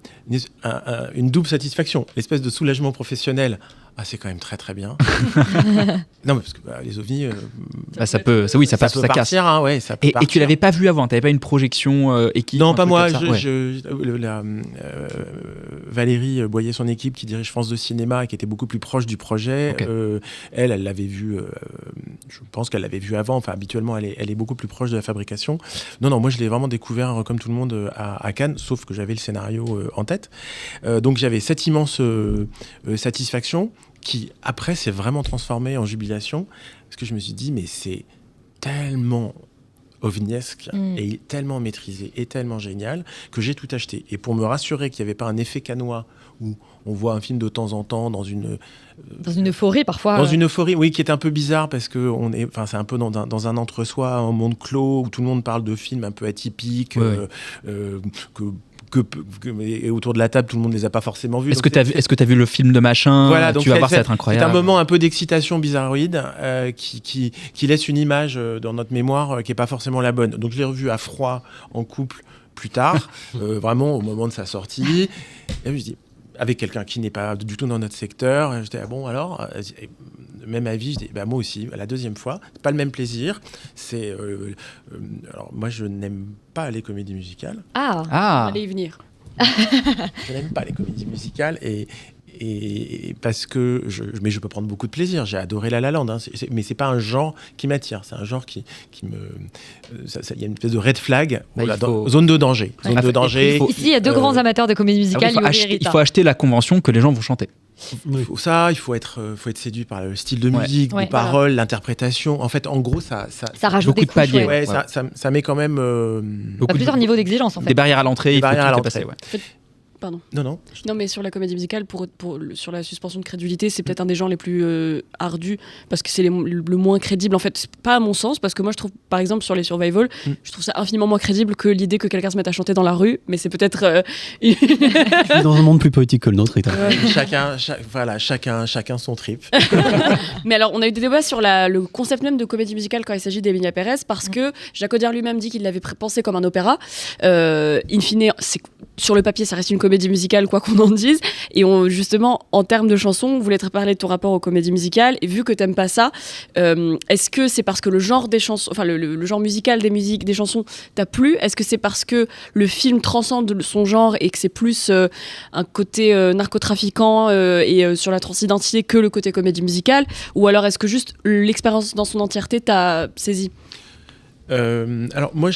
double satisfaction, l'espèce de soulagement professionnel. Ah, c'est quand même très très bien. Non, mais parce que les ovnis, ça peut, ça passe, ça casse. Partir, ouais, ça peut et partir. tu l'avais pas vu avant, t'avais pas une projection équipe? Non, pas moi. Valérie Boyer, son équipe qui dirige France de Cinéma et qui était beaucoup plus proche du projet. Okay. Elle l'avait vu. Je pense qu'elle l'avait vu avant. Enfin, habituellement, elle est beaucoup plus proche de la fabrication. Non, moi je l'ai vraiment découvert comme tout le monde à Cannes, sauf que j'avais le scénario en tête. Donc j'avais cette immense satisfaction qui après s'est vraiment transformée en jubilation, parce que je me suis dit mais c'est tellement ovniesque et tellement maîtrisé et tellement génial que j'ai tout acheté. Et pour me rassurer qu'il n'y avait pas un effet canois où on voit un film de temps en temps dans une euphorie parfois. Dans une euphorie, oui, qui est un peu bizarre parce que c'est un peu dans un entre-soi, un monde clos où tout le monde parle de films un peu atypiques, et autour de la table, tout le monde ne les a pas forcément vus. Est-ce que tu as vu le film de machin? Voilà, donc tu vas voir, ça va être incroyable. C'est un moment un peu d'excitation bizarroïde qui laisse une image dans notre mémoire qui n'est pas forcément la bonne. Donc je l'ai revu à froid, en couple, plus tard, vraiment au moment de sa sortie. Et je me dis, avec quelqu'un qui n'est pas du tout dans notre secteur, j'étais bon alors, même avis, je dis moi aussi, la deuxième fois, c'est pas le même plaisir. C'est alors moi je n'aime pas les comédies musicales. Allez y venir. Je n'aime pas les comédies musicales et parce que mais je peux prendre beaucoup de plaisir. J'ai adoré La La Land, mais c'est pas un genre qui m'attire. C'est un genre qui me. Il y a une espèce de red flag. Zone de danger. Zone de danger. Ici, il y a 2 grands amateurs de comédie musicale. Il faut acheter la convention que les gens vont chanter. Il faut être séduit par le style de musique, les paroles, l'interprétation. En fait, en gros, ça rajoute beaucoup de paliers. Ça met quand même plusieurs niveaux d'exigence. En fait. Des barrières à l'entrée. Des barrières à l'entrée. Pardon. Non, mais sur la comédie musicale, sur la suspension de crédulité, c'est peut-être un des genres les plus ardus, parce que c'est le moins crédible. En fait, pas à mon sens, parce que moi, je trouve, par exemple, sur les survival, je trouve ça infiniment moins crédible que l'idée que quelqu'un se mette à chanter dans la rue, mais c'est peut-être... Dans un monde plus poétique que le nôtre, Rita. Chacun son trip. Mais alors, on a eu des débats sur le concept même de comédie musicale quand il s'agit d'Emilia Pérez, parce que Jacques Audiard lui-même dit qu'il l'avait pensé comme un opéra. In fine, sur le papier, ça reste une comédie musicale, quoi qu'on en dise. Et justement, en termes de chansons, on voulait te parler de ton rapport aux comédies musicales. Et vu que t'aimes pas ça, est-ce que c'est parce que le genre des chansons, enfin le genre musical des chansons t'a plu? Est-ce que c'est parce que le film transcende son genre et que c'est plus un côté narcotrafiquant et sur la transidentité que le côté comédie musicale? Ou alors est-ce que juste l'expérience dans son entièreté t'a saisi? Alors moi,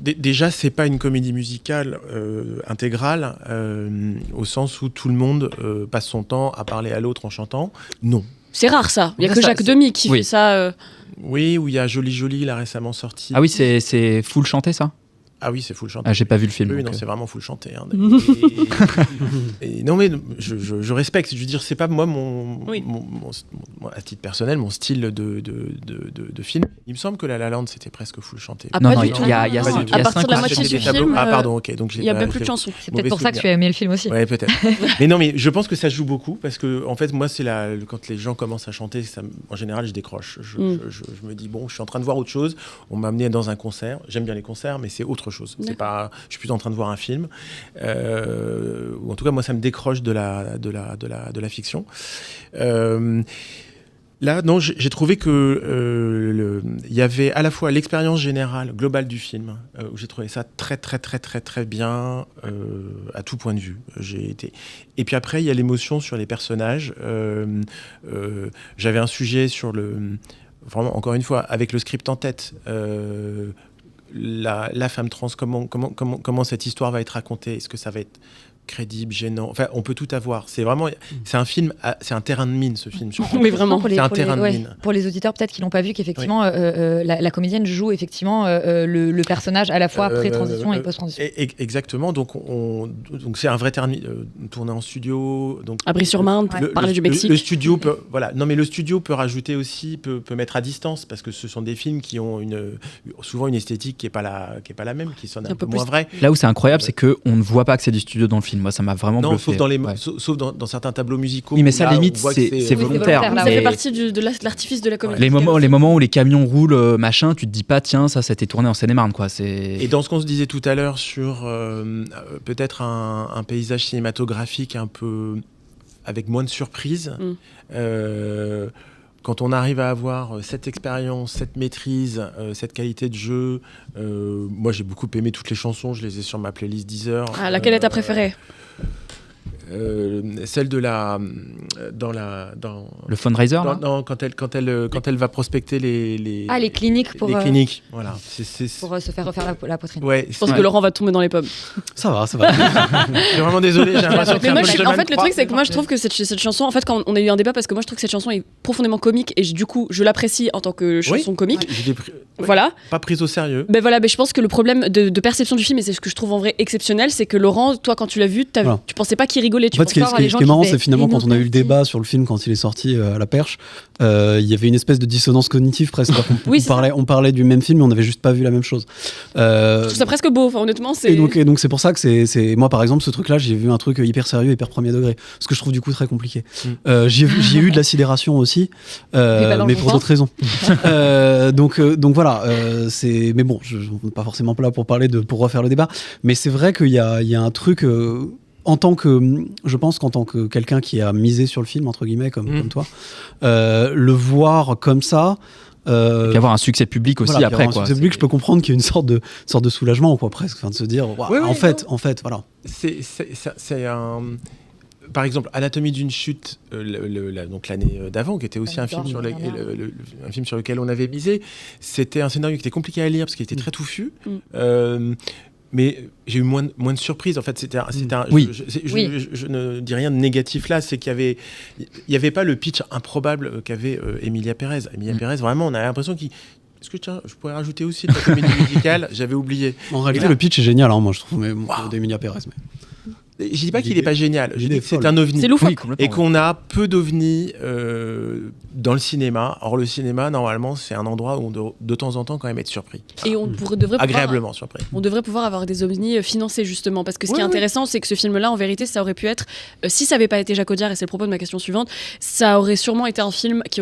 déjà, c'est pas une comédie musicale intégrale au sens où tout le monde passe son temps à parler à l'autre en chantant. Non. C'est rare ça. Il y a que Jacques Demy qui fait ça. Oui, où il y a Jolie Jolie, là récemment sorti. Ah oui, c'est full chanté ça. Ah oui, c'est full chanté. Ah, j'ai pas vu le film. Oui, non, c'est vraiment full chanté. Non, mais je respecte. Je veux dire, c'est pas moi à titre personnel, mon style de film. Il me semble que La La Land, c'était presque full chanté. Ah, non, pas du il tout. y a à partir de la moitié du film. Ah pardon, ok. Donc il y a bien plus de chansons. C'est peut-être pour ça que tu as aimé le film aussi. Ouais, peut-être. Mais non, mais je pense que ça joue beaucoup parce que en fait, moi, c'est quand les gens commencent à chanter, en général, je décroche. Je me dis bon, je suis en train de voir autre chose. On m'a amené dans un concert. J'aime bien les concerts, mais c'est autre chose. C'est pas. Je suis plutôt en train de voir un film. Ou en tout cas, moi, ça me décroche de la fiction. Là, non, j'ai trouvé que il y avait à la fois l'expérience générale, globale du film, où j'ai trouvé ça très, très, très, très, très bien à tout point de vue. Et puis après, il y a l'émotion sur les personnages. J'avais un sujet sur vraiment, encore une fois, avec le script en tête. La femme trans, comment cette histoire va être racontée? Est-ce que ça va être crédible, gênant. Enfin, on peut tout avoir. C'est un film, c'est un terrain de mine, ce film. Mais vraiment, c'est un terrain de mine. Pour les auditeurs peut-être qui l'ont pas vu, qu'effectivement la comédienne joue effectivement le personnage à la fois pré-transition et post-transition. Exactement. Donc c'est un vrai terrain de mine, tourné en studio. Donc à Brie-sur-Marne, parler du Mexique. Le studio peut, Non, mais le studio peut rajouter aussi, peut mettre à distance, parce que ce sont des films qui ont souvent une esthétique qui est pas la même, qui sonne un peu moins vraie. Là où c'est incroyable, c'est que on ne voit pas que c'est du studio dans le film. Moi, ça m'a vraiment bluffé. Sauf dans certains tableaux musicaux. Oui, mais ça, limite, c'est volontaire. Ça fait partie de l'artifice de la comédie. Les moments où les camions roulent, machin, tu te dis pas, tiens, ça a été tourné en Seine-et-Marne, quoi. Et dans ce qu'on se disait tout à l'heure sur peut-être un paysage cinématographique un peu avec moins de surprises. Quand on arrive à avoir cette expérience, cette maîtrise, cette qualité de jeu, moi j'ai beaucoup aimé toutes les chansons, je les ai sur ma playlist Deezer. Laquelle est ta préférée ? Celle de dans le fundraiser quand elle va prospecter les cliniques pour cliniques, voilà, pour se faire refaire la poitrine. Ouais, je pense que Laurent va tomber dans les pommes. Ça va. Je suis vraiment désolé, j'ai l'impression que en fait le truc c'est que moi je trouve que cette chanson, en fait quand on a eu un débat, parce que moi je trouve que cette chanson est profondément comique et du coup je l'apprécie en tant que chanson comique. Voilà. Pas prise au sérieux. Mais je pense que le problème de perception du film, et c'est ce que je trouve en vrai exceptionnel, c'est que Laurent, toi quand tu l'as vu, tu pensais pas qu'il rigolait. En fait, ce qui est marrant, c'est finalement quand on a eu le débat sur le film, quand il est sorti à la Perche, il y avait une espèce de dissonance cognitive presque. On parlait du même film, mais on n'avait juste pas vu la même chose. Je trouve ça presque beau, honnêtement. Et donc c'est pour ça que c'est moi par exemple ce truc-là, j'ai vu un truc hyper sérieux, hyper premier degré, ce que je trouve du coup très compliqué. J'y ai eu de la sidération aussi, mais pour d'autres raisons. Donc voilà, mais bon, je n'est pas forcément là pour refaire le débat, mais c'est vrai qu'il y a un truc. Je pense qu'en tant que quelqu'un qui a misé sur le film, entre guillemets, comme toi, le voir comme ça. Et puis avoir un succet public aussi après. Un succès public, je peux comprendre qu'il y a une sorte de soulagement, quoi, presque, de se dire, en fait, voilà. C'est un. Par exemple, Anatomie d'une chute, donc l'année d'avant, qui était aussi un film sur lequel on avait misé, c'était un scénario qui était compliqué à lire parce qu'il était très touffu. Mais j'ai eu moins de surprises. En fait, je ne dis rien de négatif là. C'est qu'il y avait pas le pitch improbable qu'avait Emilia Pérez. Emilia Pérez, vraiment, on a l'impression qu'il... Est-ce que je pourrais rajouter aussi de la comédie musicale ? J'avais oublié. En réalité, le pitch est génial, moi je trouve, d'Emilia Pérez. Je dis pas qu'il n'est pas génial, je dis que c'est un ovni. C'est loufoque. Et qu'on a peu d'ovnis dans le cinéma. Or, le cinéma, normalement, c'est un endroit où on doit de temps en temps quand même être surpris. Et devrait agréablement surpris. On devrait pouvoir avoir des ovnis financés, justement. Parce que ce qui est intéressant, c'est que ce film-là, en vérité, ça aurait pu être, si ça n'avait pas été Jacques Audiard, et c'est le propos de ma question suivante, ça aurait sûrement été un film qui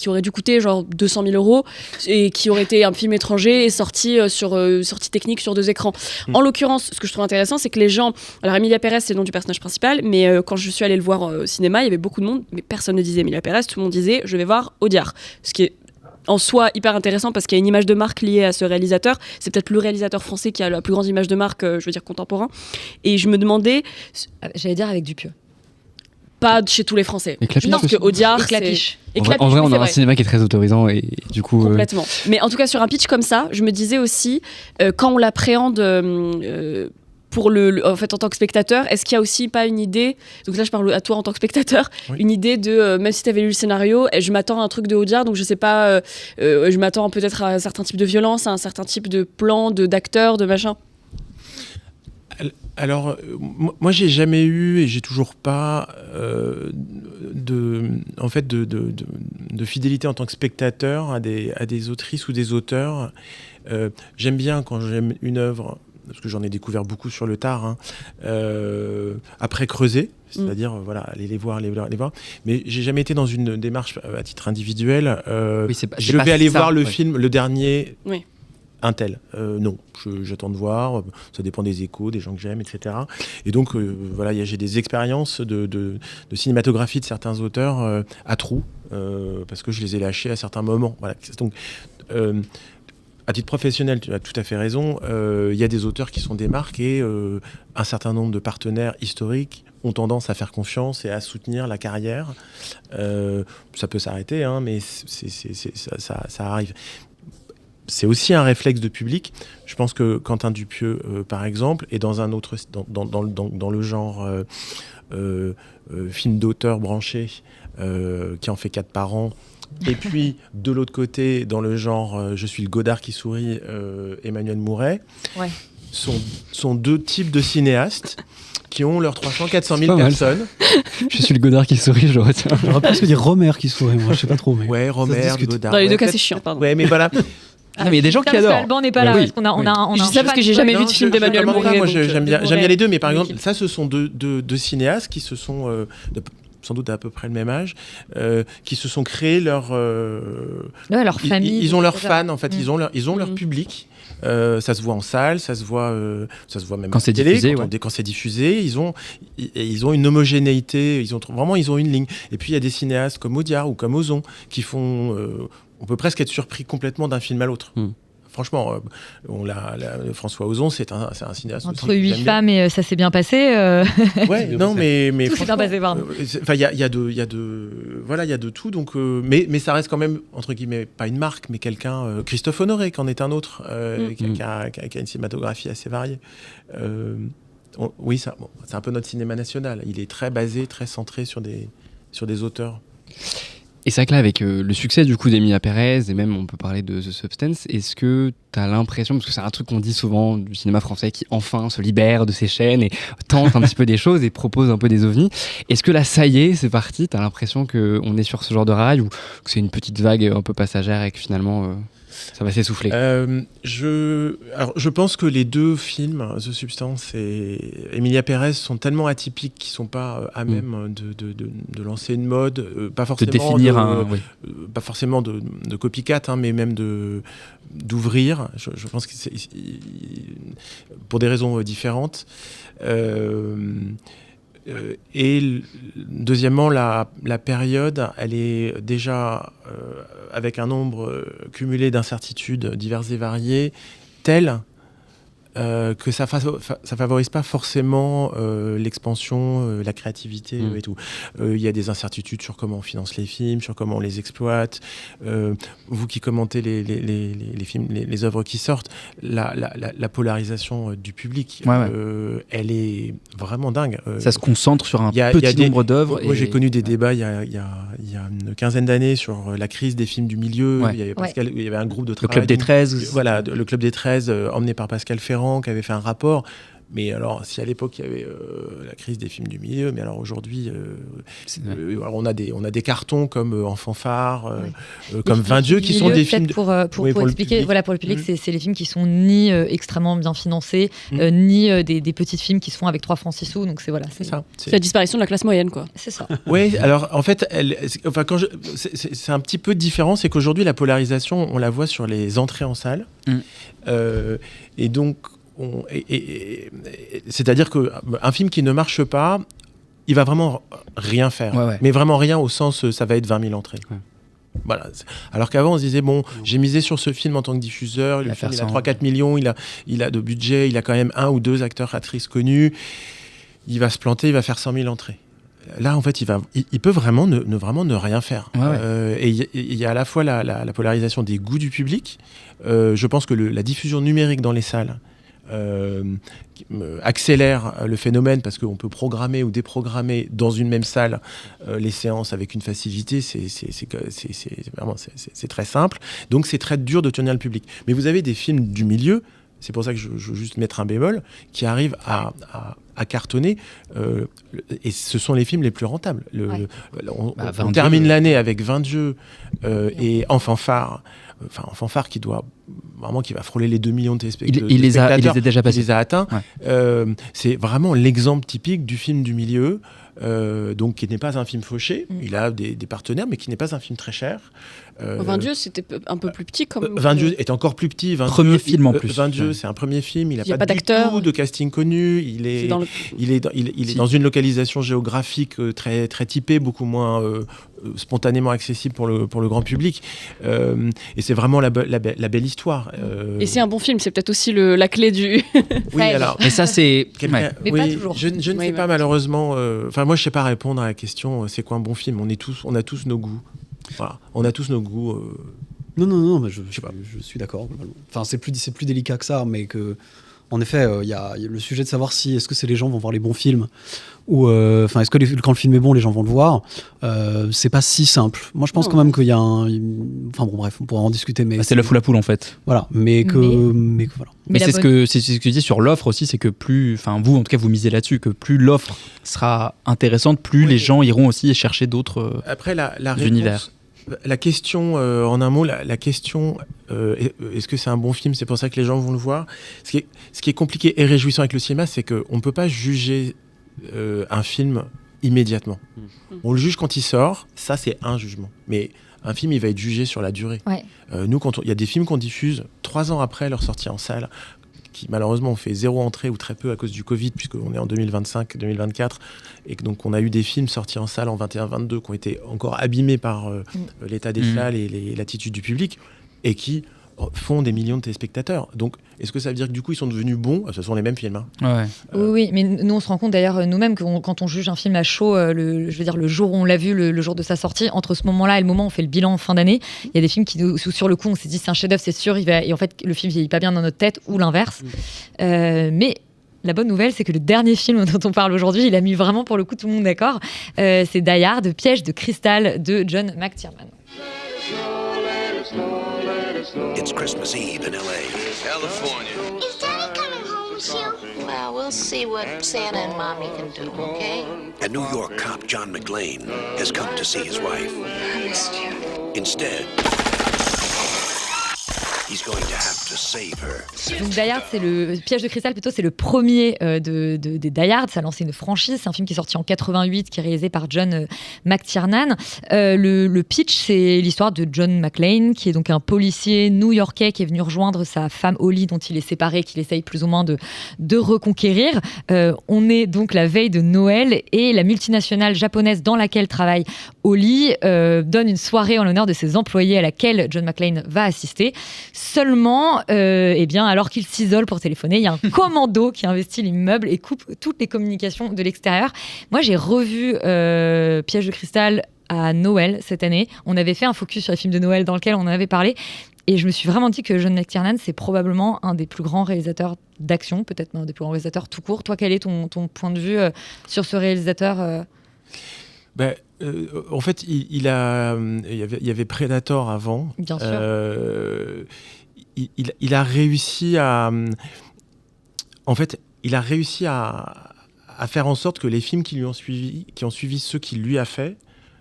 aurait dû coûter genre 200 000 € et qui aurait été un film étranger et sorti technique sur 2 écrans. En l'occurrence, ce que je trouve intéressant, c'est que les gens... Alors, Emilia Pérez, c'est le nom du personnage principal, mais quand je suis allée le voir au cinéma, il y avait beaucoup de monde, mais personne ne disait Emilia Pérez, tout le monde disait « je vais voir Audiard ». Ce qui est en soi hyper intéressant parce qu'il y a une image de marque liée à ce réalisateur. C'est peut-être le réalisateur français qui a la plus grande image de marque, je veux dire contemporain. Et je me demandais... J'allais dire avec Dupieux. Pas chez tous les Français. Je pense que Audiard, Clapiche. En vrai, on a un cinéma qui est très autorisant et du coup... Complètement. Mais en tout cas, sur un pitch comme ça, je me disais aussi, quand on l'appréhende en tant que spectateur, est-ce qu'il y a aussi pas une idée, donc là je parle à toi en tant que spectateur, une idée de, même si tu avais lu le scénario, je m'attends à un truc de Audiard, donc je sais pas, je m'attends peut-être à un certain type de violence, à un certain type de plan, d'acteur, de machin. Alors, moi, j'ai jamais eu et j'ai toujours pas de fidélité en tant que spectateur à des autrices ou des auteurs. J'aime bien quand j'aime une œuvre, parce que j'en ai découvert beaucoup sur le tard, après creuser, c'est-à-dire aller les voir. Mais j'ai jamais été dans une démarche à titre individuel. Je vais aller voir le film, le dernier. Oui. Un tel. Non, j'attends de voir, ça dépend des échos, des gens que j'aime, etc. Et donc, j'ai des expériences de cinématographie de certains auteurs à trous, parce que je les ai lâchés à certains moments. Voilà. Donc, à titre professionnel, tu as tout à fait raison, il y a des auteurs qui sont des marques et un certain nombre de partenaires historiques ont tendance à faire confiance et à soutenir la carrière. Ça peut s'arrêter, mais ça arrive. c'est aussi un réflexe de public. Je pense que Quentin Dupieux, par exemple, est dans un autre dans le genre film d'auteur branché qui en fait 4 par an. Et puis, de l'autre côté, dans le genre je suis le Godard qui sourit, Emmanuel Mouret, sont deux types de cinéastes qui ont leurs 300-400 000 personnes. Je suis le Godard qui sourit, je retiens. J'aurais presque dire Romer qui sourit, moi, je sais pas trop. Mais Ouais, Romer, Godard. Dans les deux cas, c'est chiant, pardon. Ouais, mais voilà. Ah, mais il y a des gens qui adorent. Alban n'est pas là, parce qu'on a Je dis ça parce que j'ai jamais vu de film d'Emmanuel Mouret. Moi, j'aime bien les deux, mais par exemple, ça, ce sont deux cinéastes qui se sont, sans doute à peu près le même âge, qui se sont créés leur famille. Ils ont leurs fans, en fait, ils ont leur public. Ça se voit en salle, ça se voit même quand à c'est la télé, diffusé, quand c'est diffusé. Ils ont une homogénéité, ils ont une ligne. Et puis il y a des cinéastes comme Audiard ou comme Ozon qui font, on peut presque être surpris complètement d'un film à l'autre. Franchement, François Ozon, c'est un cinéaste entre 8 femmes et ça s'est bien passé. Ouais, non, mais tout s'est bien passé, pardon. Enfin, il y a de tout. Donc, mais ça reste quand même entre guillemets pas une marque, mais quelqu'un. Christophe Honoré, qu'en est un autre, qui a une cinématographie assez variée. Oui, c'est un peu notre cinéma national. Il est très basé, très centré sur des auteurs. Et c'est vrai que là, avec le succès du coup d'Emilia Pérez, et même on peut parler de The Substance, est-ce que tu as l'impression, parce que c'est un truc qu'on dit souvent du cinéma français qui enfin se libère de ses chaînes et tente un petit peu des choses et propose un peu des ovnis, est-ce que là, ça y est, c'est parti, tu as l'impression qu'on est sur ce genre de rail ou que c'est une petite vague un peu passagère et que finalement ça va s'essouffler? Je pense que les deux films, The Substance et Emilia Pérez, sont tellement atypiques qu'ils ne sont pas à même de lancer une mode, pas forcément de définir pas forcément de copycat, mais même d'ouvrir. Je pense que c'est pour des raisons différentes. Et deuxièmement, la période, elle est déjà avec un nombre cumulé d'incertitudes diverses et variées, telles que ça favorise pas forcément l'expansion, la créativité et tout. Il y a des incertitudes sur comment on finance les films, sur comment on les exploite. Vous qui commentez les films, les œuvres qui sortent, la polarisation du public, elle est vraiment dingue. Ça se concentre sur un petit nombre d'œuvres. Moi, j'ai connu des débats il y a une quinzaine d'années sur la crise des films du milieu. Il y avait un groupe de travail. Le Club des 13. Voilà, le Club des 13, emmené par Pascal Ferrand, qui avait fait un rapport. Mais alors, si à l'époque il y avait la crise des films du milieu, mais alors aujourd'hui, on a des cartons comme Enfant phare, comme 20 dieux, qui sont des films. Pour expliquer, pour le public, c'est les films qui sont ni extrêmement bien financés, ni des petits films qui se font avec 3 francs 6 sous. Donc c'est ça. C'est la disparition de la classe moyenne, quoi. C'est ça. Oui, alors en fait, c'est un petit peu différent, c'est qu'aujourd'hui la polarisation, on la voit sur les entrées en salle, et donc. C'est-à-dire qu'un film qui ne marche pas, il va vraiment rien faire. Mais vraiment rien au sens, ça va être 20 000 entrées. Voilà. Alors qu'avant, on se disait, j'ai misé sur ce film en tant que diffuseur, le film, il a 3-4 millions, il a de budget, il a quand même 1 ou 2 acteurs, actrices connus, il va se planter, il va faire 100 000 entrées. Là, en fait, il peut vraiment ne rien faire. Et il y a à la fois la polarisation des goûts du public. Je pense que la diffusion numérique dans les salles accélère le phénomène parce qu'on peut programmer ou déprogrammer dans une même salle les séances avec une facilité, c'est très simple, donc c'est très dur de tenir le public. Mais vous avez des films du milieu, c'est pour ça que je veux juste mettre un bémol, qui arrivent à cartonner, et ce sont les films les plus rentables. On termine l'année avec 20 jeux et Enfant phare. Enfant phare qui va frôler les 2 millions de téléspectateurs. Il les a déjà passés. Il les a atteints. C'est vraiment l'exemple typique du film du milieu, donc qui n'est pas un film fauché. Il a des partenaires, mais qui n'est pas un film très cher. 20 Dieux, c'était un peu plus petit comme. 20 Dieux est encore plus petit. Premier film en plus. 20 Dieux, c'est un premier film. Il n'a pas du tout de casting connu. Il est dans une localisation géographique très très typée, beaucoup moins spontanément accessible pour le grand public. Et c'est vraiment la belle histoire. Et c'est un bon film. C'est peut-être aussi la clé du. Oui, alors. Mais ça c'est. Mais pas toujours. Je ne sais pas malheureusement. Moi, je sais pas répondre à la question. C'est quoi un bon film ? On a tous nos goûts. Voilà. On a tous nos goûts. Non, mais je suis d'accord. Enfin, c'est plus délicat que ça, mais que, en effet, il y a le sujet de savoir si est-ce que les gens vont voir les bons films ou est-ce que quand le film est bon, les gens vont le voir. C'est pas si simple. Moi, je pense quand même qu'il y a enfin bon, bref, on pourra en discuter, mais c'est l'œuf ou la poule en fait. Voilà, mais voilà. Mais c'est ce que tu dis sur l'offre aussi, c'est que vous en tout cas vous misez là-dessus, que plus l'offre sera intéressante, plus les gens iront aussi chercher d'autres univers. La question, en un mot, la question, est-ce que c'est un bon film? C'est pour ça que les gens vont le voir. Ce qui est compliqué et réjouissant avec le cinéma, c'est qu'on ne peut pas juger un film immédiatement. On le juge quand il sort, ça c'est un jugement. Mais un film, il va être jugé sur la durée. Ouais. Nous, il y a des films qu'on diffuse 3 ans après leur sortie en salle, qui malheureusement ont fait 0 entrée ou très peu à cause du Covid, puisqu'on est en 2025-2024, et que donc on a eu des films sortis en salle en 21-22 qui ont été encore abîmés par l'état des salles et l'attitude du public, et qui font des millions de téléspectateurs. Donc, est-ce que ça veut dire que du coup, ils sont devenus bons? Ce sont les mêmes films. Hein. Ouais. Oui, mais nous, on se rend compte d'ailleurs nous-mêmes que quand on juge un film à chaud, le jour où on l'a vu, le jour de sa sortie, entre ce moment-là et le moment où on fait le bilan en fin d'année, il y a des films qui, sur le coup, on s'est dit c'est un chef-d'œuvre, c'est sûr, et en fait, le film vieillit pas bien dans notre tête, ou l'inverse. Mais la bonne nouvelle, c'est que le dernier film dont on parle aujourd'hui, il a mis vraiment pour le coup tout le monde d'accord. C'est Die Hard, Piège de cristal de John McTiernan. It's Christmas Eve in L.A. California. Is Daddy coming home soon? Well, we'll see what Santa and Mommy can do, okay? A New York cop, John McClane, has come to see his wife. I missed you. Instead, he's going to have to save her. Donc Die Hard, c'est le Piège de cristal, plutôt, c'est le premier des Die Hard. Ça a lancé une franchise. C'est un film qui est sorti en 88, qui est réalisé par John McTiernan. Le pitch, c'est l'histoire de John McClane, qui est donc un policier new-yorkais qui est venu rejoindre sa femme Holly, dont il est séparé, qu'il essaye plus ou moins de reconquérir. On est donc la veille de Noël et la multinationale japonaise dans laquelle travaille Holly donne une soirée en l'honneur de ses employés à laquelle John McClane va assister. Seulement, alors qu'il s'isole pour téléphoner, il y a un commando qui investit l'immeuble et coupe toutes les communications de l'extérieur. Moi, j'ai revu Piège de cristal à Noël cette année. On avait fait un focus sur les films de Noël dans lequel on en avait parlé. Et je me suis vraiment dit que John McTiernan, c'est probablement un des plus grands réalisateurs d'action, peut-être un des plus grands réalisateurs tout court. Toi, quel est ton point de vue sur ce réalisateur En fait, il y avait Predator avant. Bien sûr. Il a réussi à... En fait, il a réussi à faire en sorte que les films qui ont suivi ceux qu'il lui a fait,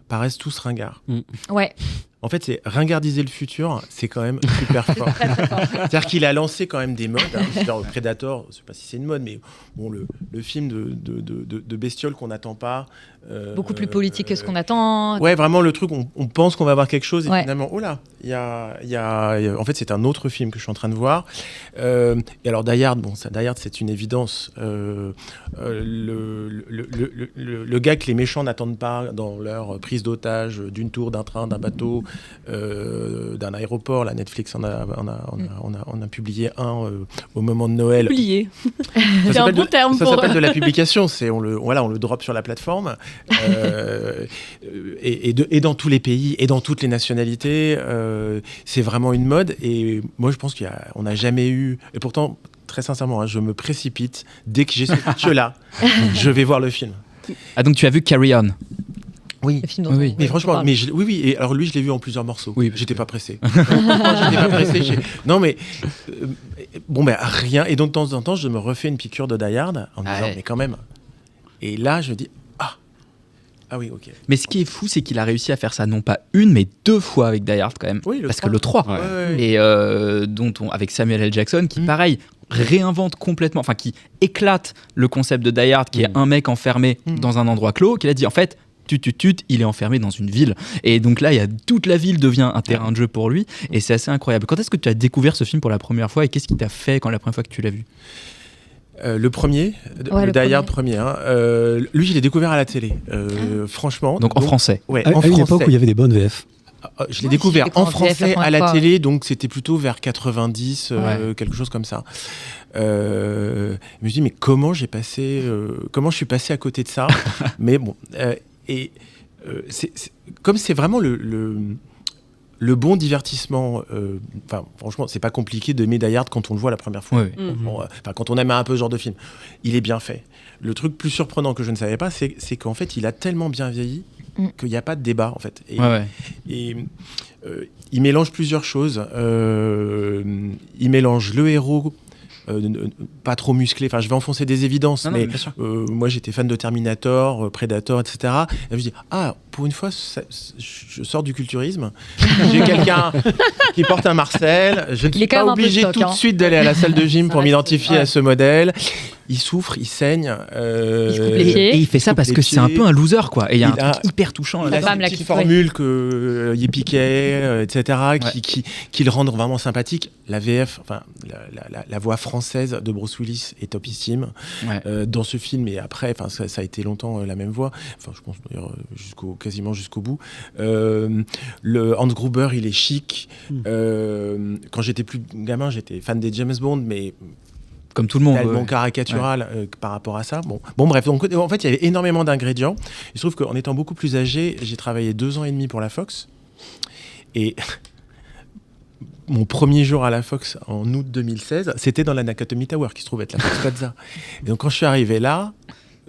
paraissent tous ringards. Ouais. En fait, c'est ringardiser le futur, c'est quand même super fort. C'est-à-dire qu'il a lancé quand même des modes. Genre Predator, je ne sais pas si c'est une mode, mais bon, le film de bestiole qu'on n'attend pas. Beaucoup plus politique que ce qu'on attend. Ouais, vraiment le truc, on pense qu'on va voir quelque chose et finalement, oh là, en fait, c'est un autre film que je suis en train de voir. Et alors Die Hard, c'est une évidence. Le gars que les méchants n'attendent pas dans leur prise d'otage d'une tour, d'un train, d'un bateau, d'un aéroport. La Netflix on a publié un au moment de Noël. Publié. C'est un bon terme pour... Ça s'appelle de la publication. On le drop sur la plateforme. Et dans tous les pays et dans toutes les nationalités, c'est vraiment une mode. Et moi, je pense qu'on n'a jamais eu... Et pourtant, très sincèrement, je me précipite. Dès que j'ai ce pitch-là, je vais voir le film. Ah, donc tu as vu Carry On? Oui, mais franchement, oui. Et alors lui, je l'ai vu en plusieurs morceaux. Oui, j'étais pas pressé. Non, mais rien. Et donc de temps en temps, je me refais une piqûre de Die Hard en me disant, mais quand même. Et là, je me dis, ah oui, ok. Mais ce qui est fou, c'est qu'il a réussi à faire ça non pas une, mais 2 fois avec Die Hard quand même. Oui, parce que le 3. Ouais. Et avec Samuel L. Jackson, qui pareil réinvente complètement, enfin qui éclate le concept de Die Hard, qui est un mec enfermé dans un endroit clos, qu'il a dit en fait. Il est enfermé dans une ville. Et donc là, toute la ville devient un terrain de jeu pour lui. Et c'est assez incroyable. Quand est-ce que tu as découvert ce film pour la première fois et qu'est-ce qui t'a fait quand la première fois que tu l'as vu? Le premier, le Die Hard premier. Lui, je l'ai découvert à la télé. Franchement. Donc en français. Ouais, en français. À une époque où il y avait des bonnes VF. Je l'ai découvert en français à la télé, donc c'était plutôt vers 90, quelque chose comme ça. Je me dis, mais comment je suis passé à côté de ça? Mais bon, comme c'est vraiment le bon divertissement, franchement, c'est pas compliqué d'aimer Die Hard quand on le voit la première fois. Ouais, ouais. Quand on aime un peu ce genre de film, il est bien fait. Le truc plus surprenant que je ne savais pas, c'est qu'en fait, il a tellement bien vieilli qu'il n'y a pas de débat, en fait. Et il mélange plusieurs choses. Il mélange le héros. Pas trop musclé, enfin je vais enfoncer des évidences, mais moi j'étais fan de Terminator, Predator, etc. Et je me dis, pour une fois je sors du culturisme, j'ai quelqu'un qui porte un Marcel, je ne suis pas obligé tout de suite d'aller à la salle de gym pour m'identifier à ce modèle. Il souffre, il saigne, il se coupe les pieds. Et il fait ça parce que c'est un peu un loser, quoi. Et il y a un truc hyper touchant. Il a une petite formule que Yippee, etc., qui le rendent vraiment sympathique. La VF, enfin la voix française de Bruce Willis est topissime dans ce film, et après, enfin ça a été longtemps la même voix. Enfin, je pense d'ailleurs quasiment jusqu'au bout. Le Hans Gruber, il est chic. Quand j'étais plus gamin, j'étais fan des James Bond, mais comme tout le monde, tellement caricatural par rapport à ça. Bon, bref, donc en fait, il y avait énormément d'ingrédients. Il se trouve qu'en étant beaucoup plus âgé, j'ai travaillé 2 ans et demi pour la Fox. Et mon premier jour à la Fox, en août 2016, c'était dans la Nakatomi Tower, qui se trouve être la Fox Plaza. Et donc, quand je suis arrivé là,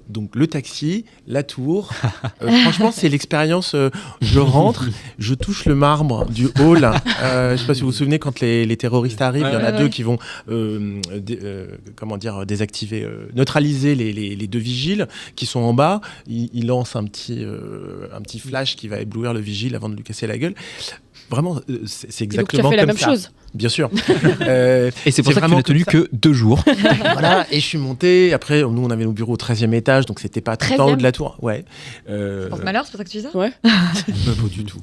donc le taxi, la tour, franchement c'est l'expérience, je rentre, je touche le marbre du hall, je ne sais pas si vous vous souvenez, quand les terroristes arrivent, il y en a 2 qui vont désactiver, neutraliser les 2 vigiles qui sont en bas, ils lancent un petit flash qui va éblouir le vigile avant de lui casser la gueule. Vraiment, c'est exactement comme ça. Et donc tu as fait la même chose. Bien sûr. Et c'est pour ça que tu n'as tenu que 2 jours. Voilà, et je suis monté. Après, nous, on avait nos bureaux au 13e étage, donc c'était pas tout en haut de la tour. Ouais. Porte-malheur, c'est pour ça que tu dis ça ? Ouais. Pas du tout.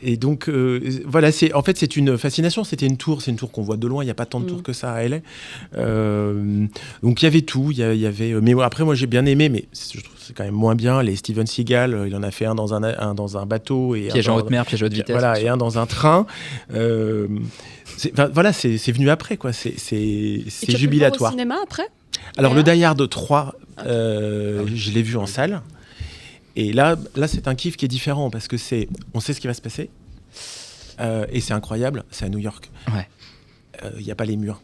Et donc, voilà, en fait, c'est une fascination. C'était une tour, c'est une tour qu'on voit de loin. Il n'y a pas tant de tours que ça à LA. Donc, il y avait tout. Il y avait. Mais après, moi, j'ai bien aimé, mais je trouve que c'est quand même moins bien. Les Steven Seagal, il en a fait un dans un bateau. Et piège en haute mer, piège à haute vitesse. Voilà, et un dans un train. C'est venu après, quoi. C'est jubilatoire. Au cinéma après ? Alors le Die Hard 3, je l'ai vu en salle, et là c'est un kiff qui est différent parce que on sait ce qui va se passer, et c'est incroyable, c'est à New York. Il n'y a pas les murs.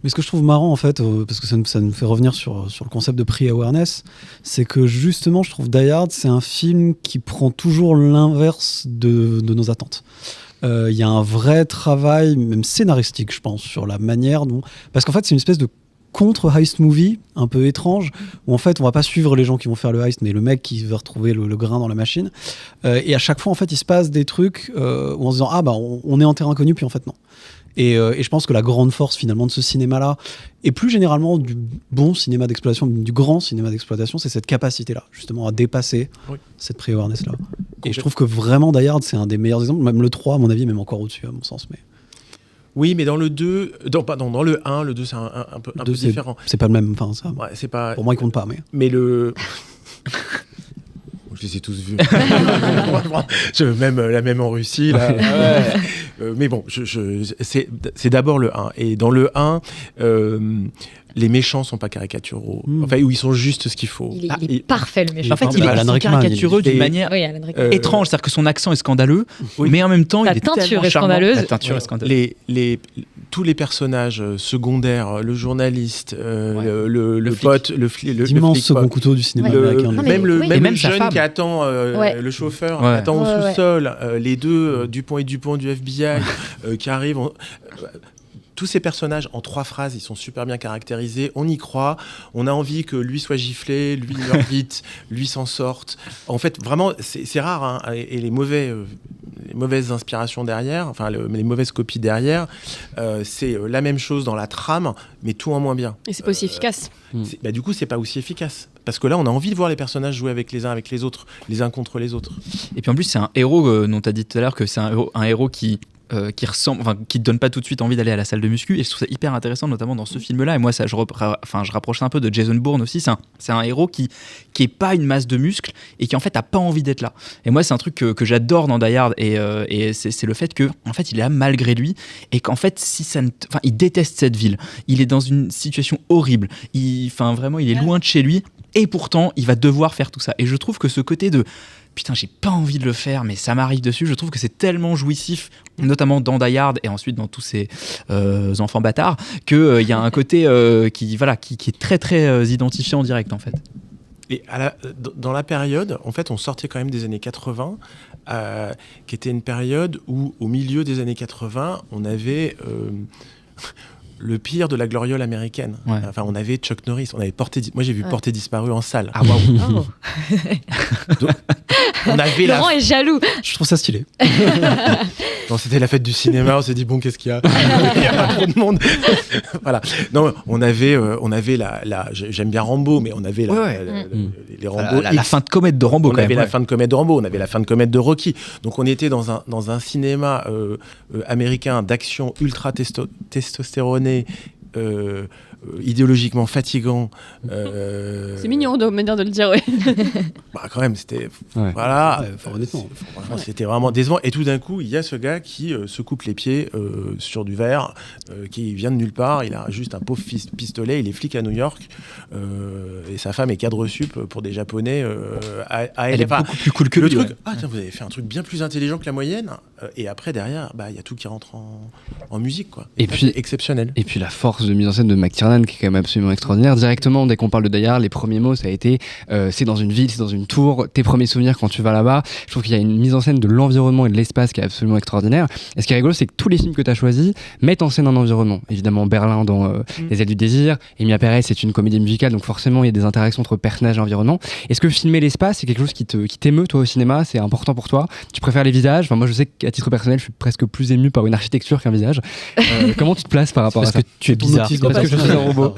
Mais ce que je trouve marrant en fait, parce que ça nous fait revenir sur le concept de pre-awareness, c'est que justement je trouve Die Hard, c'est un film qui prend toujours l'inverse de nos attentes. Il y a un vrai travail, même scénaristique, je pense, sur la manière dont... Parce qu'en fait, c'est une espèce de contre-heist movie, un peu étrange, où en fait, on va pas suivre les gens qui vont faire le heist, mais le mec qui va retrouver le grain dans la machine. Et à chaque fois, en fait, il se passe des trucs où on se disant « Ah, on est en terrain connu », puis en fait, non. Et je pense que la grande force, finalement, de ce cinéma-là, et plus généralement du bon cinéma d'exploitation, du grand cinéma d'exploitation, c'est cette capacité-là, justement, à dépasser cette pre-awareness-là. Et je trouve que vraiment, Die Hard, c'est un des meilleurs exemples. Même le 3, à mon avis, même encore au-dessus, à mon sens. Mais... Oui, mais dans le 2... dans le 1, le 2, c'est un peu différent. C'est pas le même. Enfin, ça, c'est pas... Pour moi, il compte pas. Mais le... Je les ai tous vus. Même la même en Russie. Là. Mais bon, c'est d'abord le 1. Et dans le 1, les méchants sont pas caricaturaux. Enfin, où ils sont juste ce qu'il faut. Il est parfait, le méchant. En fait, il est caricatureux d'une manière étrange. C'est-à-dire que son accent est scandaleux, mais en même temps, il est tellement charmant. La teinture est scandaleuse. Tous les personnages secondaires, le journaliste, le pote, le flic. L'immense second couteau du cinéma américain. Même le jeune qui attend, le chauffeur, attend au sous-sol, les 2, Dupont et Dupont du FBI, qui arrivent... Tous ces personnages, en 3 phrases, ils sont super bien caractérisés. On y croit. On a envie que lui soit giflé, lui meure vite, lui s'en sorte. En fait, vraiment, c'est rare. Hein, et les mauvaises inspirations derrière, enfin les mauvaises copies derrière, c'est la même chose dans la trame, mais tout en moins bien. Et c'est pas aussi efficace. Du coup, c'est pas aussi efficace. Parce que là, on a envie de voir les personnages jouer avec les uns avec les autres, les uns contre les autres. Et puis en plus, c'est un héros dont tu as dit tout à l'heure que c'est un héros qui ressemble, qui te donne pas tout de suite envie d'aller à la salle de muscu, et je trouve ça hyper intéressant, notamment dans ce film-là. Et moi, ça, je rapproche un peu de Jason Bourne aussi. C'est un héros qui est pas une masse de muscles et qui en fait a pas envie d'être là. Et moi, c'est un truc que j'adore dans Die Hard, et c'est le fait que en fait il est là malgré lui, et qu'en fait il déteste cette ville. Il est dans une situation horrible. Vraiment, il est loin de chez lui, et pourtant il va devoir faire tout ça. Et je trouve que ce côté de putain, j'ai pas envie de le faire, mais ça m'arrive dessus. Je trouve que c'est tellement jouissif, notamment dans Die Hard et ensuite dans tous ces enfants bâtards, qu'il y a un côté qui est très très identifié en direct en fait. Et dans la période, en fait, on sortait quand même des années 80, qui était une période où, au milieu des années 80, on avait le pire de la gloriole américaine. Ouais. Enfin, on avait Chuck Norris, on avait moi j'ai vu Portée disparue en salle. Ah waouh. Donc, on avait Laurent est jaloux. Je trouve ça stylé. Non, c'était la fête du cinéma, on s'est dit bon, qu'est-ce qu'il y a? Il n'y a pas trop de monde. Voilà. Non, on avait j'aime bien Rambo, mais on avait les Rambo. La fin de comète de Rambo, on avait la fin de comète de Rambo, on avait la fin de comète de Rocky. Donc on était dans un cinéma américain d'action ultra testostéroné, idéologiquement fatigant. C'est mignon de manière de le dire, oui. Bah quand même, c'était honnêtement. c'était vraiment décevant. Et tout d'un coup, il y a ce gars qui se coupe les pieds sur du verre, qui vient de nulle part. Il a juste un pauvre pistolet. Il est flic à New York et sa femme est cadre sup pour des Japonais. Elle est beaucoup plus cool que le lui. truc. Ah tiens, vous avez fait un truc bien plus intelligent que la moyenne. Et après derrière, il y a tout qui rentre en musique, quoi. Et puis exceptionnel. Et puis la force de mise en scène de McTiernan qui est quand même absolument extraordinaire. Directement, dès qu'on parle de Die Hard, les premiers mots, ça a été c'est dans une ville, c'est dans une tour, tes premiers souvenirs quand tu vas là-bas. Je trouve qu'il y a une mise en scène de l'environnement et de l'espace qui est absolument extraordinaire. Et ce qui est rigolo, c'est que tous les films que tu as choisis mettent en scène un environnement. Évidemment, Berlin dans Les Ailes du Désir, Emilia Pérez, c'est une comédie musicale, donc forcément, il y a des interactions entre personnages et environnement. Est-ce que filmer l'espace, c'est quelque chose qui t'émeut, toi, au cinéma? C'est important pour toi? Tu préfères les visages? Enfin, moi, je sais qu'à titre personnel, je suis presque plus ému par une architecture qu'un visage. Comment tu te places par rapport à ça? Parce que tu es bizarre. Parce que je suis un robot.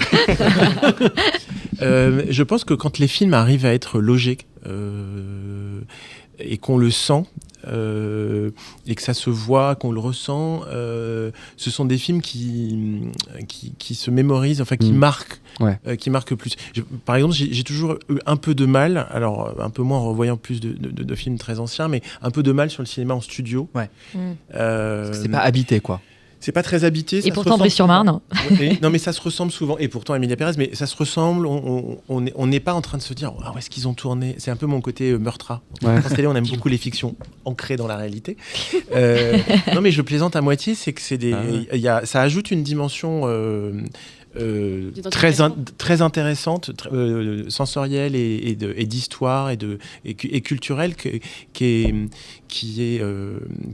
Je pense que quand les films arrivent à être logiques et qu'on le sent et que ça se voit, qu'on le ressent, ce sont des films qui se mémorisent, enfin qui marquent, qui marquent plus. Par exemple, j'ai toujours eu un peu de mal, alors un peu moins en revoyant plus de films très anciens, mais un peu de mal sur le cinéma en studio. Ouais. Parce que c'est pas habité, quoi. C'est pas très habité. Et pourtant, Brie-sur-Marne. Non, mais ça se ressemble souvent. Et pourtant, Emilia Pérez, mais ça se ressemble. On n'est pas en train de se dire où est-ce qu'ils ont tourné. C'est un peu mon côté meurtra. En télé, on aime beaucoup les fictions ancrées dans la réalité. Non, mais je plaisante à moitié. C'est que ça ajoute une dimension très intéressante, sensorielle et d'histoire et culturelle qui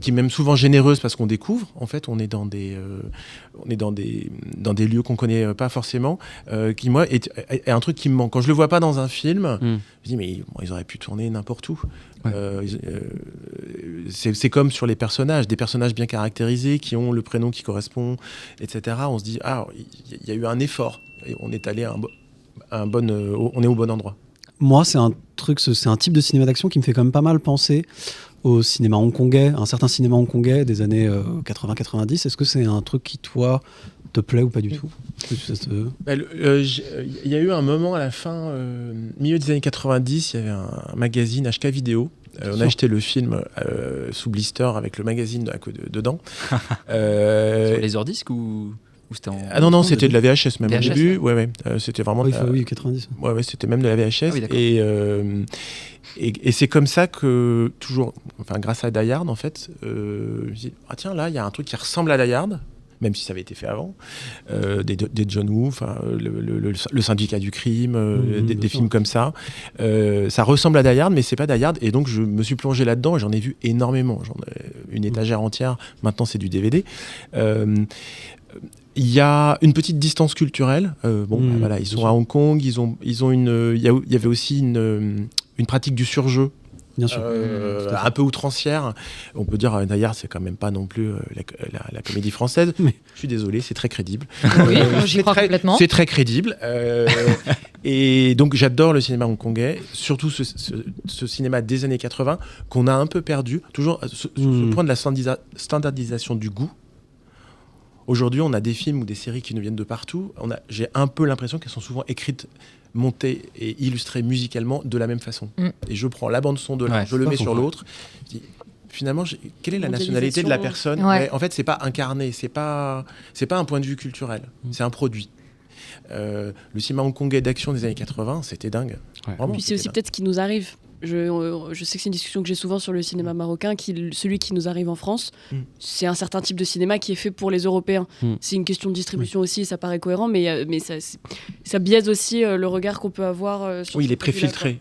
est même souvent généreuse parce qu'on découvre. En fait, on est dans des lieux qu'on connaît pas forcément. Qui moi est un truc qui me manque. Quand je le vois pas dans un film, je me dis mais ils auraient pu tourner n'importe où. C'est comme sur les personnages, des personnages bien caractérisés qui ont le prénom qui correspond, etc. On se dit il y a eu un effort et on est allé on est au bon endroit. Moi, c'est un type de cinéma d'action qui me fait quand même pas mal penser au cinéma hongkongais, un certain cinéma hongkongais des années 80-90. Est-ce que c'est un truc qui, toi, te plaît ou pas du tout? Il y a eu un moment à la fin, milieu des années 90, il y avait un magazine HK Vidéo. On a acheté le film sous blister avec le magazine dedans. Sur les ordisques ou c'était en... Ah non, c'était de la VHS même VHS, au début. Ouais. C'était vraiment... Oui, 90. Ouais, c'était même de la VHS. Ah oui, d'accord. Et c'est comme ça que, toujours, enfin, grâce à Die Hard, en fait, je me dis, tiens, là, il y a un truc qui ressemble à Die Hard, même si ça avait été fait avant, des John Woo, le syndicat du crime, des films comme ça. Ça ressemble à Die Hard, mais c'est pas Die Hard, et donc je me suis plongé là-dedans et j'en ai vu énormément. J'en ai une étagère entière, maintenant c'est du DVD. Il y a une petite distance culturelle. Voilà, ils sont à Hong Kong, il y avait aussi une pratique du surjeu. Bien sûr. Un peu outrancière. On peut dire Die Hard, c'est quand même pas non plus la comédie française. Mais je suis désolé, c'est très crédible. Oui, j'y crois complètement. C'est très crédible. Et donc j'adore le cinéma hongkongais, surtout ce cinéma des années 80 qu'on a un peu perdu. Toujours ce point de la standardisation du goût. Aujourd'hui, on a des films ou des séries qui nous viennent de partout. J'ai un peu l'impression qu'elles sont souvent écrites, montées et illustrées musicalement de la même façon. Et je prends la bande-son de l'un, je le mets sur l'autre. Je dis, finalement, quelle est la nationalité de la personne? En fait, c'est pas incarné, c'est pas un point de vue culturel, c'est un produit. Le cinéma hongkongais d'action des années 80, c'était dingue. Puis c'est aussi peut-être ce qui nous arrive. Je sais que c'est une discussion que j'ai souvent sur le cinéma marocain, celui qui nous arrive en France, c'est un certain type de cinéma qui est fait pour les Européens. C'est une question de distribution aussi, ça paraît cohérent, mais ça biaise aussi le regard qu'on peut avoir sur Oui, il est préfiltré.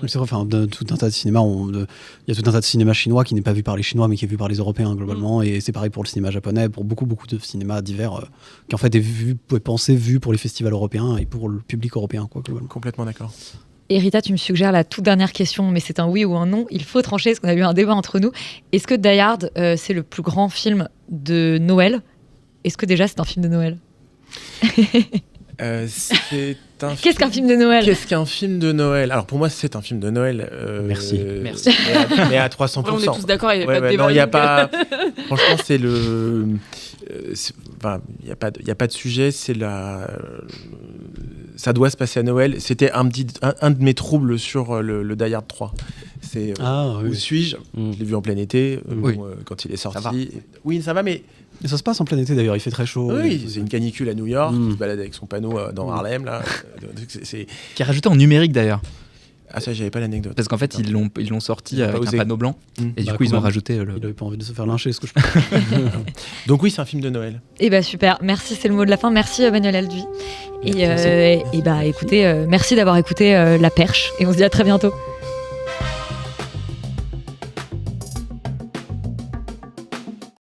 C'est vrai, enfin, tout un tas de cinéma, il y a tout un tas de cinéma chinois qui n'est pas vu par les Chinois, mais qui est vu par les Européens globalement, et c'est pareil pour le cinéma japonais, pour beaucoup de cinémas divers, qui en fait est vu pour les festivals européens et pour le public européen, quoi, globalement. Complètement d'accord. Et Rita, tu me suggères la toute dernière question, mais c'est un oui ou un non. Il faut trancher, parce qu'on a eu un débat entre nous. Est-ce que Die Hard, c'est le plus grand film de Noël ? Est-ce que déjà c'est un film de Noël ? Qu'est-ce qu'un film de Noël ? Qu'est-ce qu'un film de Noël ? Alors pour moi, c'est un film de Noël. Merci. Mais à 300%. Après, on est tous d'accord, il n'y a pas de débat. Non, il y a pas. Franchement, c'est le. Enfin, il y a pas de sujet. C'est ça doit se passer à Noël. C'était un de mes troubles sur le Die Hard 3. C'est où suis-je ? Je l'ai vu en plein été quand il est sorti. Ça va. Oui, ça va, mais. Et ça se passe en plein été d'ailleurs, il fait très chaud. Oui, c'est une canicule à New York, il se balade avec son panneau dans Harlem, là. Qui est rajouté en numérique d'ailleurs. Ah, ça, j'avais pas l'anecdote. Parce qu'en fait, ils l'ont sorti avec un panneau blanc, et du coup, ils ont rajouté le. Il avait pas envie de se faire lyncher, ce que je pense. Donc, oui, c'est un film de Noël. Eh bah, super, merci, c'est le mot de la fin. Merci, Manuel Alduy. Et écoutez, merci d'avoir écouté La Perche, et on se dit à très bientôt.